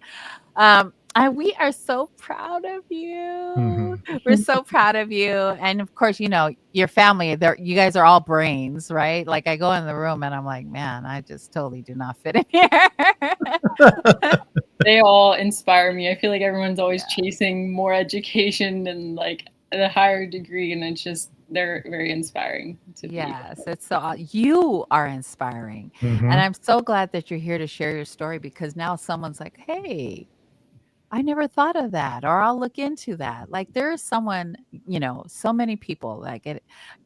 We are so proud of you. Hmm. We're so proud of you. And of course, your family, you guys are all brains, right? Like I go in the room and I'm like, man, I just totally do not fit in here. They all inspire me. I feel like everyone's always Yeah. chasing more education and like a higher degree, and it's just they're very inspiring to be. Yes, you are inspiring. And Hmm. I'm so glad that you're here to share your story because now someone's like, "Hey, I never thought of that, or I'll look into that. Like there is someone, so many people like it,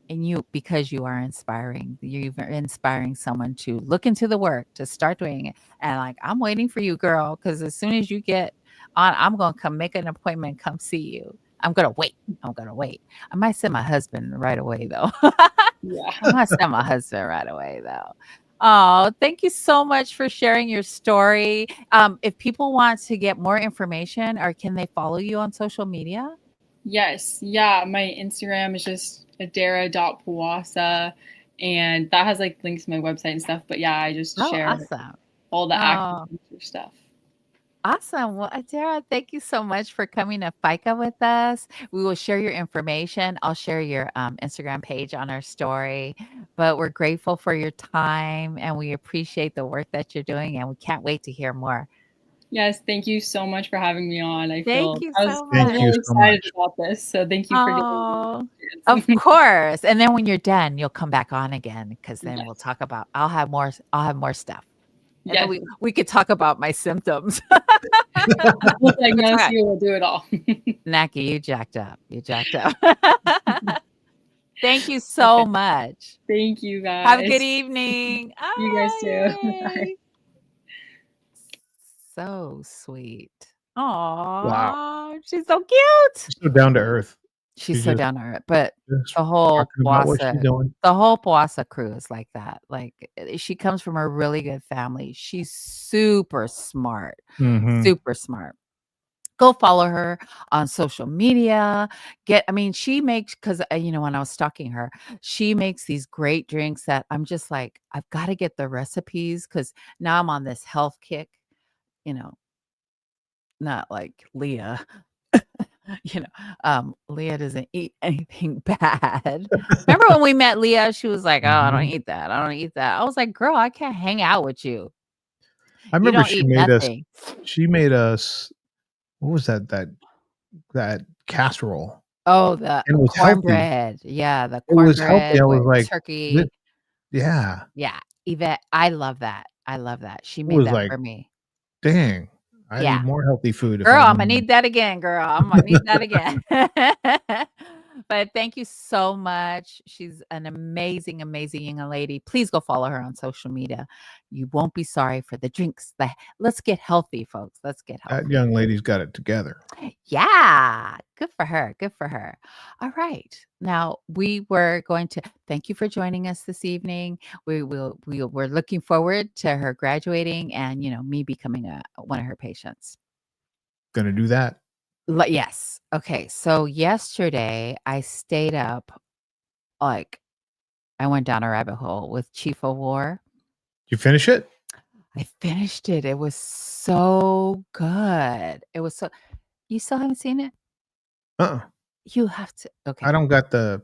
and you because you are inspiring, you're inspiring someone to look into the work, to start doing it. And like I'm waiting for you, girl, because as soon as you get on, I'm gonna come make an appointment, come see you. I'm gonna wait. I'm gonna wait. I might send my husband right away though. Yeah. I'm gonna send my husband right away though. Oh, thank you so much for sharing your story. If people want to get more information, or can they follow you on social media? Yes. Yeah. My Instagram is just Adahra.Poasa. And that has like links to my website and stuff. But yeah, I just Oh, share awesome. all the Oh, acupuncture stuff. awesome. Well, Adara, thank you so much for coming to FICA with us. We will share your information. I'll share your Instagram page on our story. But we're grateful for your time and we appreciate the work that you're doing. And we can't wait to hear more. Yes. Thank you so much for having me on. Thank you I so Thank was much. you really so excited much. about this. So thank you for giving me Oh, the of chance. course. And then when you're done, you'll come back on again because then we'll Yes. talk about I'll have more stuff. And then Yes. we could talk about my symptoms. We'll That's diagnose right. you. We'll do it all. Naki, you jacked up. You jacked up. Thank you so Okay. much. Thank you Have a good guys. evening. You guys Ah, too. Bye. yay. So sweet. Wow. Aw, she's so cute. She's so down to earth. She's She so down to earth, but just the whole talking about what she's Bossa doing. the whole Bossa crew is like that. Like, she comes from a really good family. She's super smart, Hmm. super smart. Go follow her on social media. She makes because when I was stalking her, she makes these great drinks that I'm just like, I've got to get the recipes because now I'm on this health kick, you know, not like Leah. Leah doesn't eat anything bad. Remember when we met Leah? She was like, "Oh, I don't Hmm. eat that. I don't eat that." I was like, "Girl, I can't hang out with you. I You remember don't eat nothing." she made us, what was that casserole? Oh, the And it was healthy. cornbread. Yeah, the It was healthy. cornbread I was with like, "Thi-" turkey. yeah. Yeah, Yvette, I love that. I love that. She It made was that like, for me. dang, I Yeah. need more healthy food if Girl, I Imma want. need that again, girl. Imma need that again. But thank you so much. She's an amazing, amazing young lady. Please go follow her on social media. You won't be sorry for the drinks. Let's get healthy, folks. Let's get That healthy. young lady's got it together. Yeah, good for her. Good for her. All right. Now we were going to thank you for joining us this evening. We're looking forward to her graduating and me becoming one of her patients. Gonna do that. Yes. Okay. So yesterday I stayed up, like, I went down a rabbit hole with Chief of War. You finish it? I finished it. It was so good. You still haven't seen it? Uh-uh. You have to. I Okay. don't got the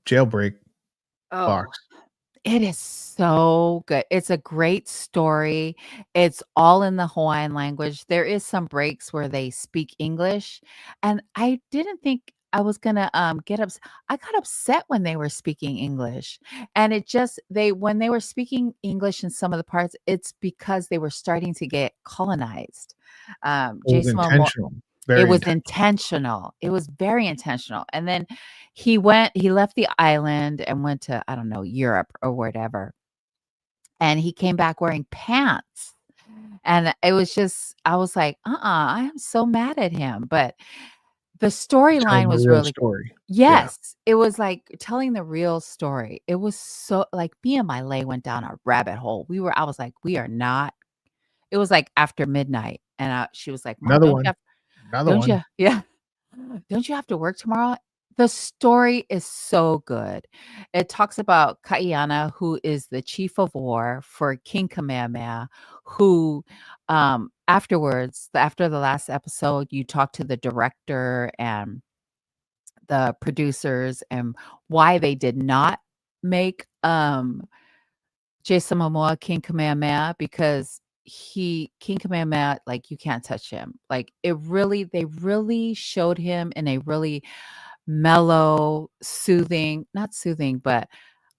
jailbreak Oh, box. it is so good. It's a great story. It's all in the Hawaiian language. There is some breaks where they speak English, and I didn't think I was gonna get upset. I got upset when they were speaking English, and when they were speaking English in some of the parts, it's because they were starting to get colonized. It was Jason Momoa, intentional. it Very was intentional. intentional. It was very intentional. And then he left the island and went to, I don't know, Europe or whatever. And he came back wearing pants. And it was just, I was like, I am so mad at him. But the Telling storyline the was real really, story. Yeah. yes, it was like telling the real story. It was so like me and my lay went down a rabbit hole. I was like, we are not, it was like after midnight. And she was like, Mom, Another one. Another don't one. you? Yeah. Don't you have to work tomorrow? The story is so good. It talks about Kaiana, who is the chief of war for King Kamehameha, who after the last episode, you talk to the director and the producers and why they did not make Jason Momoa King Kamehameha because King Kamehameha, like you can't touch him. Like they really showed him in a really mellow, soothing, not soothing, but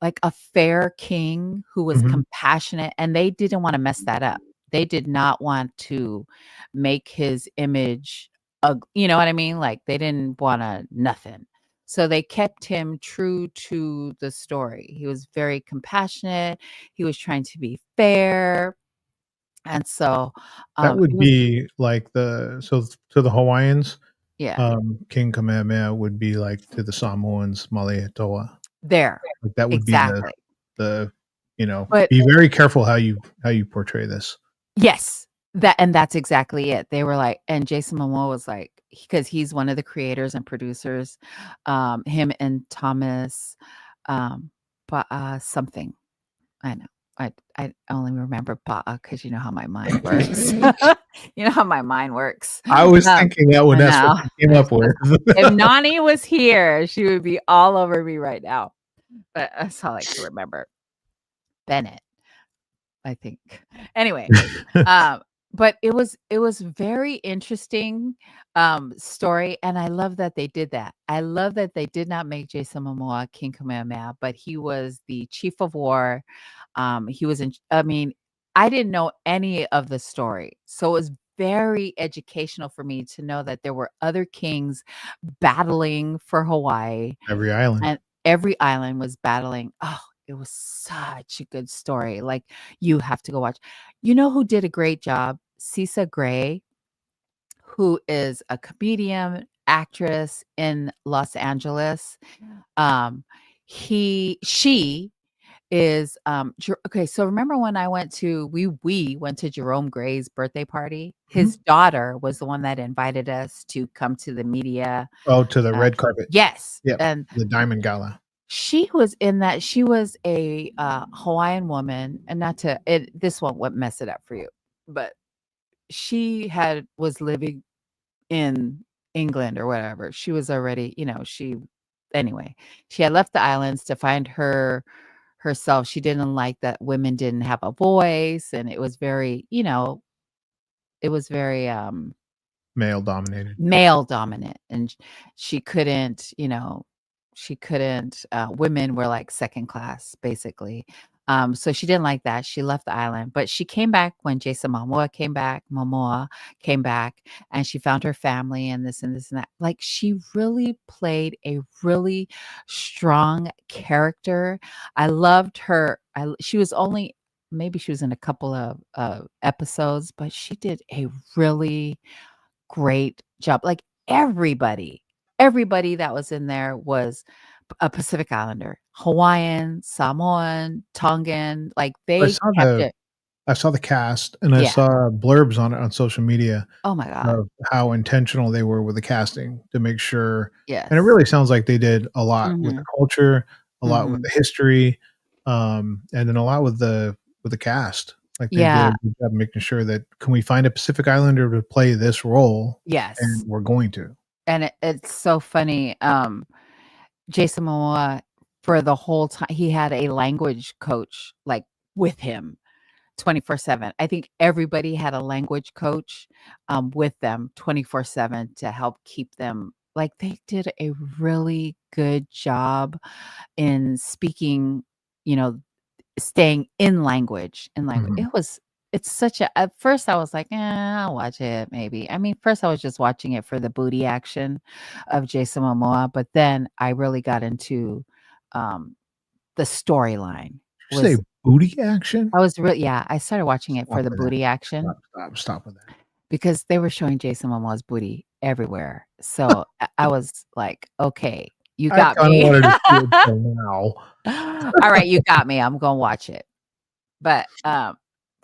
like a fair king who was Mhm. compassionate, and they didn't wanna mess that up. They did not want to make his image, you know what I mean? Like they didn't want to nothing. So they kept him true to the story. He was very compassionate. He was trying to be fair. And so That it would was, be like to the Hawaiians, yeah, King Kamehameha would be like to the Samoans, Malietoa. there. Like that would be Exactly. the But be very careful how you portray this. yes, that's exactly it. They were like, and Jason Momoa was like, because he's one of the creators and producers, him and Thomas, but something. I know. I only remember Ba'a because you know how my mind works. You know how my mind works. I was thinking that I that's what know. you came up with. If Nani was here, she would be all over me right now. But that's all I can remember. Bennett, I think. Anyway, but it was very interesting story, and I love that they did that. I love that they did not make Jason Momoa King Kamehameha, but he was the chief of war. He was in. I mean, I didn't know any of the story, so it was very educational for me to know that there were other kings battling for Hawaii, Every island. and every island was battling. Oh, it was such a good story. Like, you have to go watch. You know who did a great job? Cisa Gray, who is a comedian, actress in Los Angeles. She is okay, so remember when I went to we went to Jerome Gray's birthday party? His daughter was the one that invited us to come to the media. Oh, to the red carpet. Yes, Yep. and The Diamond Gala. she was in that. She was a Hawaiian woman, and not to this won't mess it up for you, but she was living in England or whatever. She was already, anyway, she had left the islands to find herself. She didn't like that women didn't have a voice, and it was very, it was very Male dominated. male dominant, and she couldn't, women were like second class basically. So she didn't like that. She left the island, but she came back when Jason Momoa came back, and she found her family and this and this and that. Like, she really played a really strong character. I loved her. She was only, maybe she was in a couple of episodes, but she did a really great job. Like, everybody that was in there was a Pacific Islander, Hawaiian, Samoan, Tongan. Like, I they saw kept the it. I saw the cast, and I Yeah. saw blurbs on it on social media Oh my God. of how intentional they were with the casting to make sure. Yes. And it really sounds like they did a lot with the Mhm. culture, a lot with Mhm. the history, and then a lot with the cast. Like, they did Yeah. a good job making sure that, can we find a Pacific Islander to play this role? Yes. And we're going to. And it's so funny. Jason Momoa, for the whole time, he had a language coach like with him 24/7. I think everybody had a language coach with them 24/7 to help keep them, like, they did a really good job in speaking, you know, staying in language. Mhm. It's such a, at first I was like, I'll watch it maybe. I mean, first I was just watching it for the booty action of Jason Momoa, but then I really got into um the storyline. Did you say booty action? I started watching it for Stop the with that. booty action Stop with that. because they were showing Jason Momoa's booty everywhere. So I was like, okay, you I got kinda me. wanted to see it till now. All right, you got me. I'm gonna watch it. But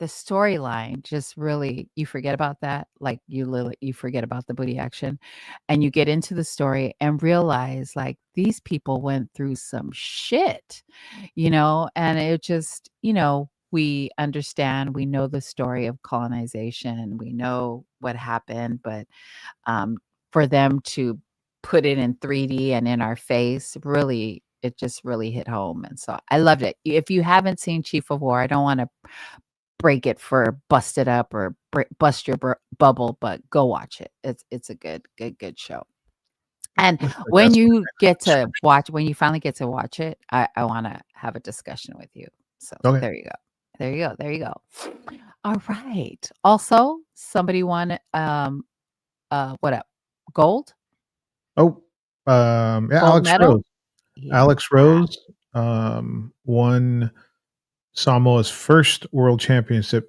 the storyline just really, you forget about that. Like, you forget about the booty action, and you get into the story and realize, like, these people went through some shit, and it just, we understand, we know the story of colonization, we know what happened, but for them to put it in 3D and in our face, really, it just really hit home. And so I loved it. If you haven't seen Chief of War, I don't want to break it for bust it up or bust your bubble, but go watch it. It's a good show. And Looks like when that's you get to watch, when you finally get to watch it, I want to have a discussion with you. So okay. there you go. There you go. There you go. All right. Also, somebody won, what up? Gold? Oh, yeah, Gold Alex medal? Rose. Yeah. Alex Rose won Samoa's first world championship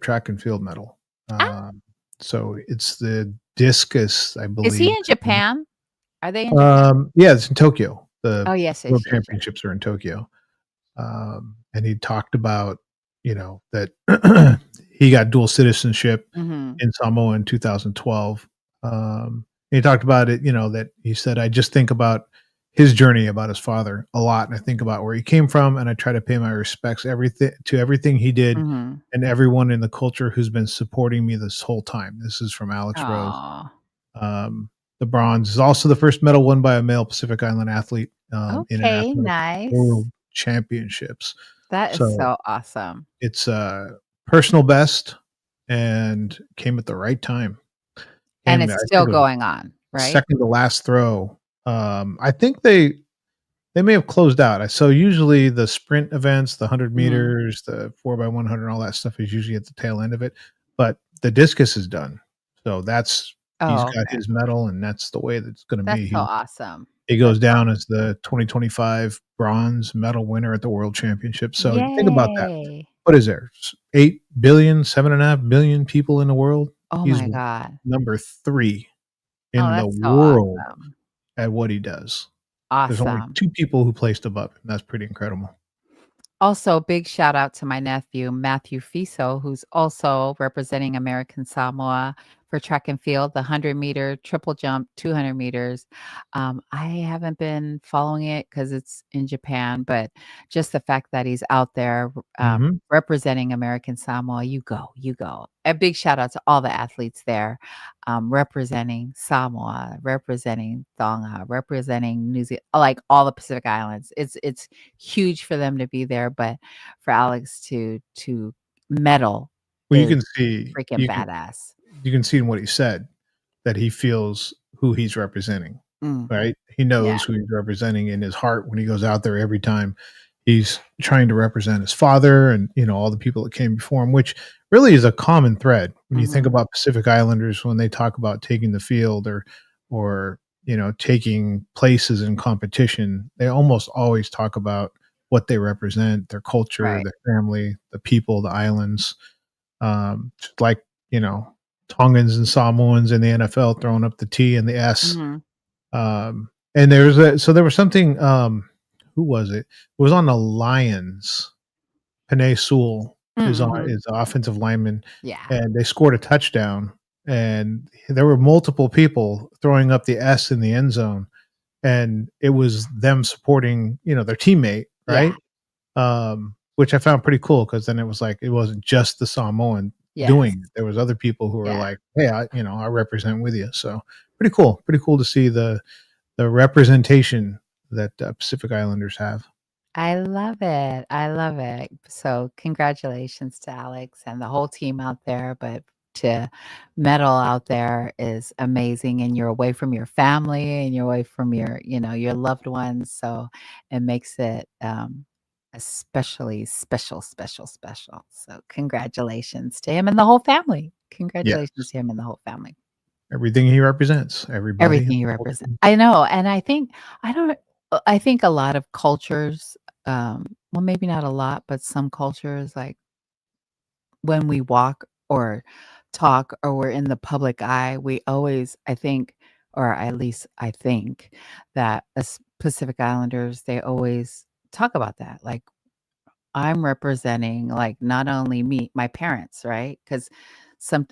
track and field medal. Ah, So it's the discus, I is he believe. in Japan? Are they in Japan? Yeah, it's in Tokyo. The Oh, yes, world yes, yes, yes. championships are in Tokyo. And he talked about, that he got dual citizenship Mhm. in Samoa in 2012. He talked about it, that he said, I just think about his journey about his father a lot. And I think about where he came from, and I try to pay my respects everything he did Mhm. and everyone in the culture who's been supporting me this whole time. This is from Alex Rose. Aw. Um, the bronze is also the first medal won by a male Pacific Island athlete in an Okay, athletic nice. world championships. That is So so awesome. it's personal best and came at the right time. And Came, I it's think still it was going on, right? second to last throw. I think they may have closed out. So usually the sprint events, the 100 Mhm. meters, the 4x100, all that stuff is usually at the tail end of it. But the discus is done. So he's Oh, got okay. his medal, and that's the way that's going to That's be. so He awesome. he That's goes down as awesome. the 2025 bronze medal winner at the World Championship. So you think about that. Yay. What is there? 8 billion, 7.5 billion people in the world. Oh He's my god. number 3 Oh, in the that's so world awesome. at what he does. There's only Awesome. 2 people who placed above him. That's pretty incredible. Also, big shout out to my nephew, Matthew Fiso, who's also representing American Samoa for track and field, the 100-meter triple jump, 200 meters. I haven't been following it because it's in Japan, but just the fact that he's out there Mhm. representing American Samoa, you go, you go. A big shout out to all the athletes there representing Samoa, representing Tonga, representing New Zealand, like all the Pacific Islands. It's huge for them to be there, but for Alex to medal Well, is freaking you can badass. you can see in what he said that he feels who he's representing, Mm, right? He yeah. knows who he's representing in his heart when he goes out there every time. He's trying to represent his father and, all the people that came before him, which really is a common thread when you think Mhm. about Pacific Islanders when they talk about taking the field or, taking places in competition. They almost always talk about what they represent, their culture, Right. their family, the people, the islands. Just like, you know, Tongans and Samoans in the NFL throwing up the T and the S. Mhm. And there was something, who was it? It was on the Lions. Panay Sewell Mhm. is the offensive lineman, Yeah. and they scored a touchdown, and there were multiple people throwing up the S in the end zone, and it was them supporting, their teammate, Yeah. right? Which I found pretty cool because then it was like it wasn't just the Samoan Yes. doing it. There was other people who were Yeah. like, "Hey, I represent with you." So pretty cool. Pretty cool to see the representation that Pacific Islanders have. I love it. I love it. So, congratulations to Alex and the whole team out there. But to medal out there is amazing. And you're away from your family and you're away from your loved ones. So, it makes it especially special, special, special. So, congratulations to him and the whole family. Congratulations Yes, to him and the whole family. everything he represents, everybody. Everything you represent. I know, and I don't I think a lot of cultures, well, maybe not a lot, but some cultures, like, when we walk or talk or we're in the public eye, we always, I think, or at least I think that as Pacific Islanders, they always talk about that, like, I'm representing, like, not only me my parents, right? Because some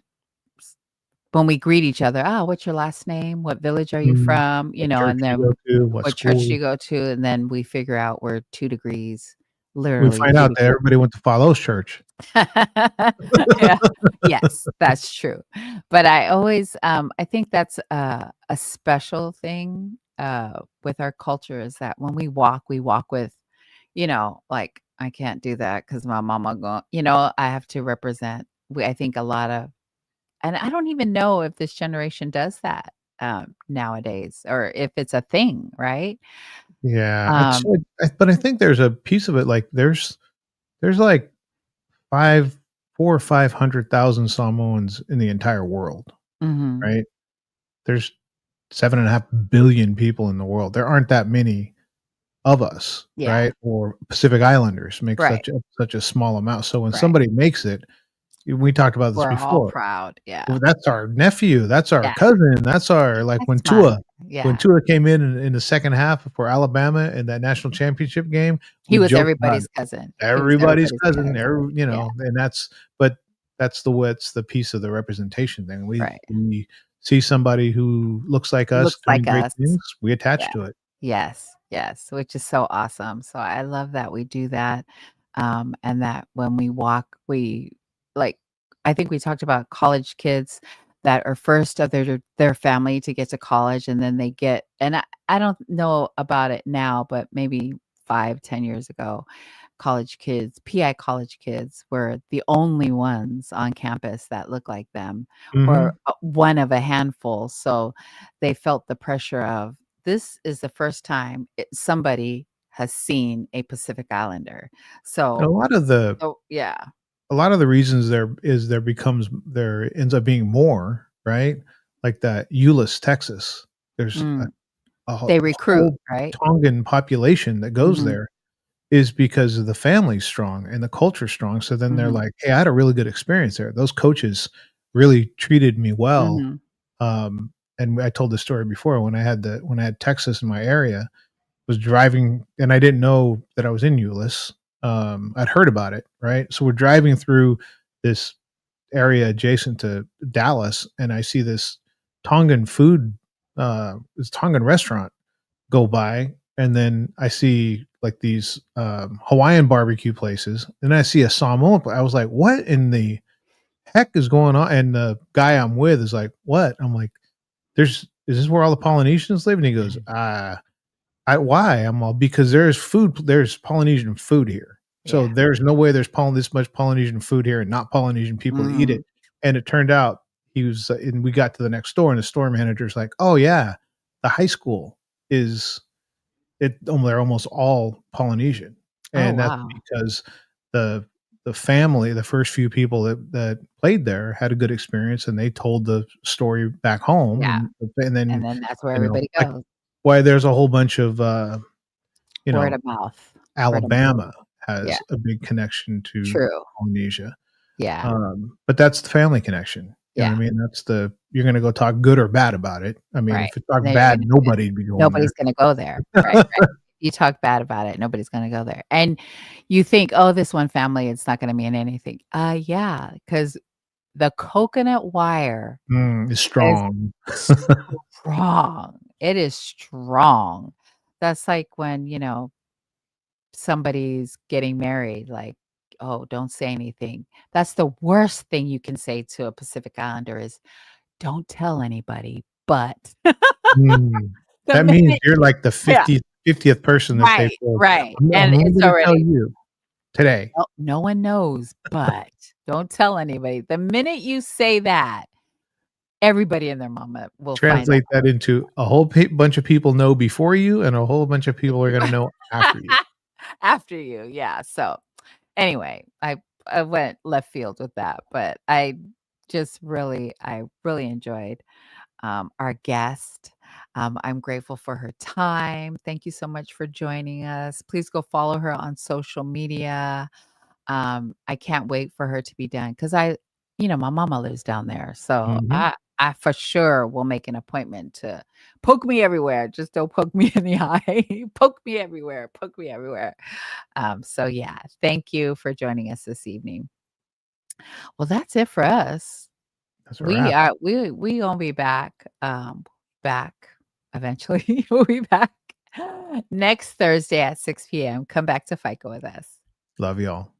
when we greet each other, "Oh, what's your last name? What village are you Mm. from?" What church And do you then go to? What what church do school? you go to? And then we figure out we're 2 degrees, We literally find 2 out that degrees. everybody went to Follows Church. Yeah. Yes, that's true. But I always, I think that's a special thing, with our culture is that when we walk with, like, I can't do that because my mama I have to represent I think a lot of and I don't even know if this generation does that, nowadays or if it's a thing, right? Yeah, Um, but I think there's a piece of it, like, there's like 5 4 or 500,000 Samoans in the entire world, Mhm. right? There's 7.5 billion people in the world. There aren't that many of us, Yeah. right? Or Pacific Islanders make Right. such a small amount. So when Right. somebody makes it, we talked about this We're all before. proud. Yeah. Well, that's our nephew, that's our Yeah. cousin, that's our like That's mine. When Yeah. Tua came in the second half for Alabama in that national championship game, He we was joked about everybody's it. cousin. He was Everybody's everybody's cousin, cousin. Yeah. and but that's what's the piece of the representation thing. Right. We see somebody who looks like us Looks doing like great us. things, we attach Yeah. to it. Yes, yes, which is so awesome. So I love that we do that, and that when we walk, we like. I think we talked about college kids that are first of their family to get to college, and then they get. And I don't know about it now, but maybe 5, 10 years ago, PI college kids were the only ones on campus that looked like them, or Mhm. one of a handful. So they felt the pressure of this is the first time somebody has seen a Pacific Islander. And So, yeah. a lot of the reasons there ends up being more, right? Like that Euless, Texas. There's Mm, a they recruit, whole right? Tongan population that goes Mhm, there is because the family's strong and the culture's strong. So then they're mhm, like, "Hey, I had a really good experience there. Those coaches really treated me well." mhm, And I told the story before when I had Texas in my area, was driving and I didn't know that I was in Euless. I'd heard about it, right? So we're driving through this area adjacent to Dallas, and I see Tongan food, this Tongan restaurant go by, and then I see like these Hawaiian barbecue places, and I see a Samoan. I was like, "What in the heck is going on?" And the guy I'm with is like, "What?" I'm like, Is this where all the Polynesians live?" And he goes, why?" I'm all, "Because there's Polynesian food here. So yeah, there's no way there's this much Polynesian food here and not Polynesian people to eat mm, it." And it turned out and we got to the next door and the store manager's like, "Oh yeah, the high school is they're almost all Polynesian." oh, And that's wow, because the family, the first few people that played there had a good experience and they told the story back home yeah, and then, and then that's where everybody like goes, why there's a whole bunch of you word know, of mouth, word of mouth, Alabama yeah, has a big connection to true, Polynesia. yeah, But that's the family connection. You know yeah, what I mean? You're gonna go talk good or bad about it. I mean, right, if you talk then you're bad, gonna nobody'd be going there. nobody's gonna go there, right, right. You talk bad about it, nobody's gonna go there, and you think, "Oh, this one family, it's not gonna mean anything." Yeah, because the coconut wire It's is strong. strong. It is strong. That's like when, somebody's getting married, like, "Oh, don't say anything." That's the worst thing you can say to a Pacific Islander is, "Don't tell anybody," but Mm. the That means minute you're like the yeah, 50th person that they've right, told, right, I'm and only it's gonna tell already you today." no one knows, but don't tell anybody. The minute you say that, everybody and their mama will find Translate that into a whole bunch of people know before you, and a whole bunch of people are gonna out know after you. after you, yeah, so, anyway, I went left field with that, but I really enjoyed, our guest. I'm grateful for her time. Thank you so much for joining us. Please go follow her on social media. I can't wait for her to be done because my mama lives down there. So Mhm. I for sure will make an appointment to poke me everywhere. Just don't poke me in the eye. Poke me everywhere. Poke me everywhere. So yeah, thank you for joining us this evening. Well, that's it for us. That's a We wrap. are we gonna be back eventually. We'll be back next Thursday at 6 p.m. Come back to FICA with us. Love y'all.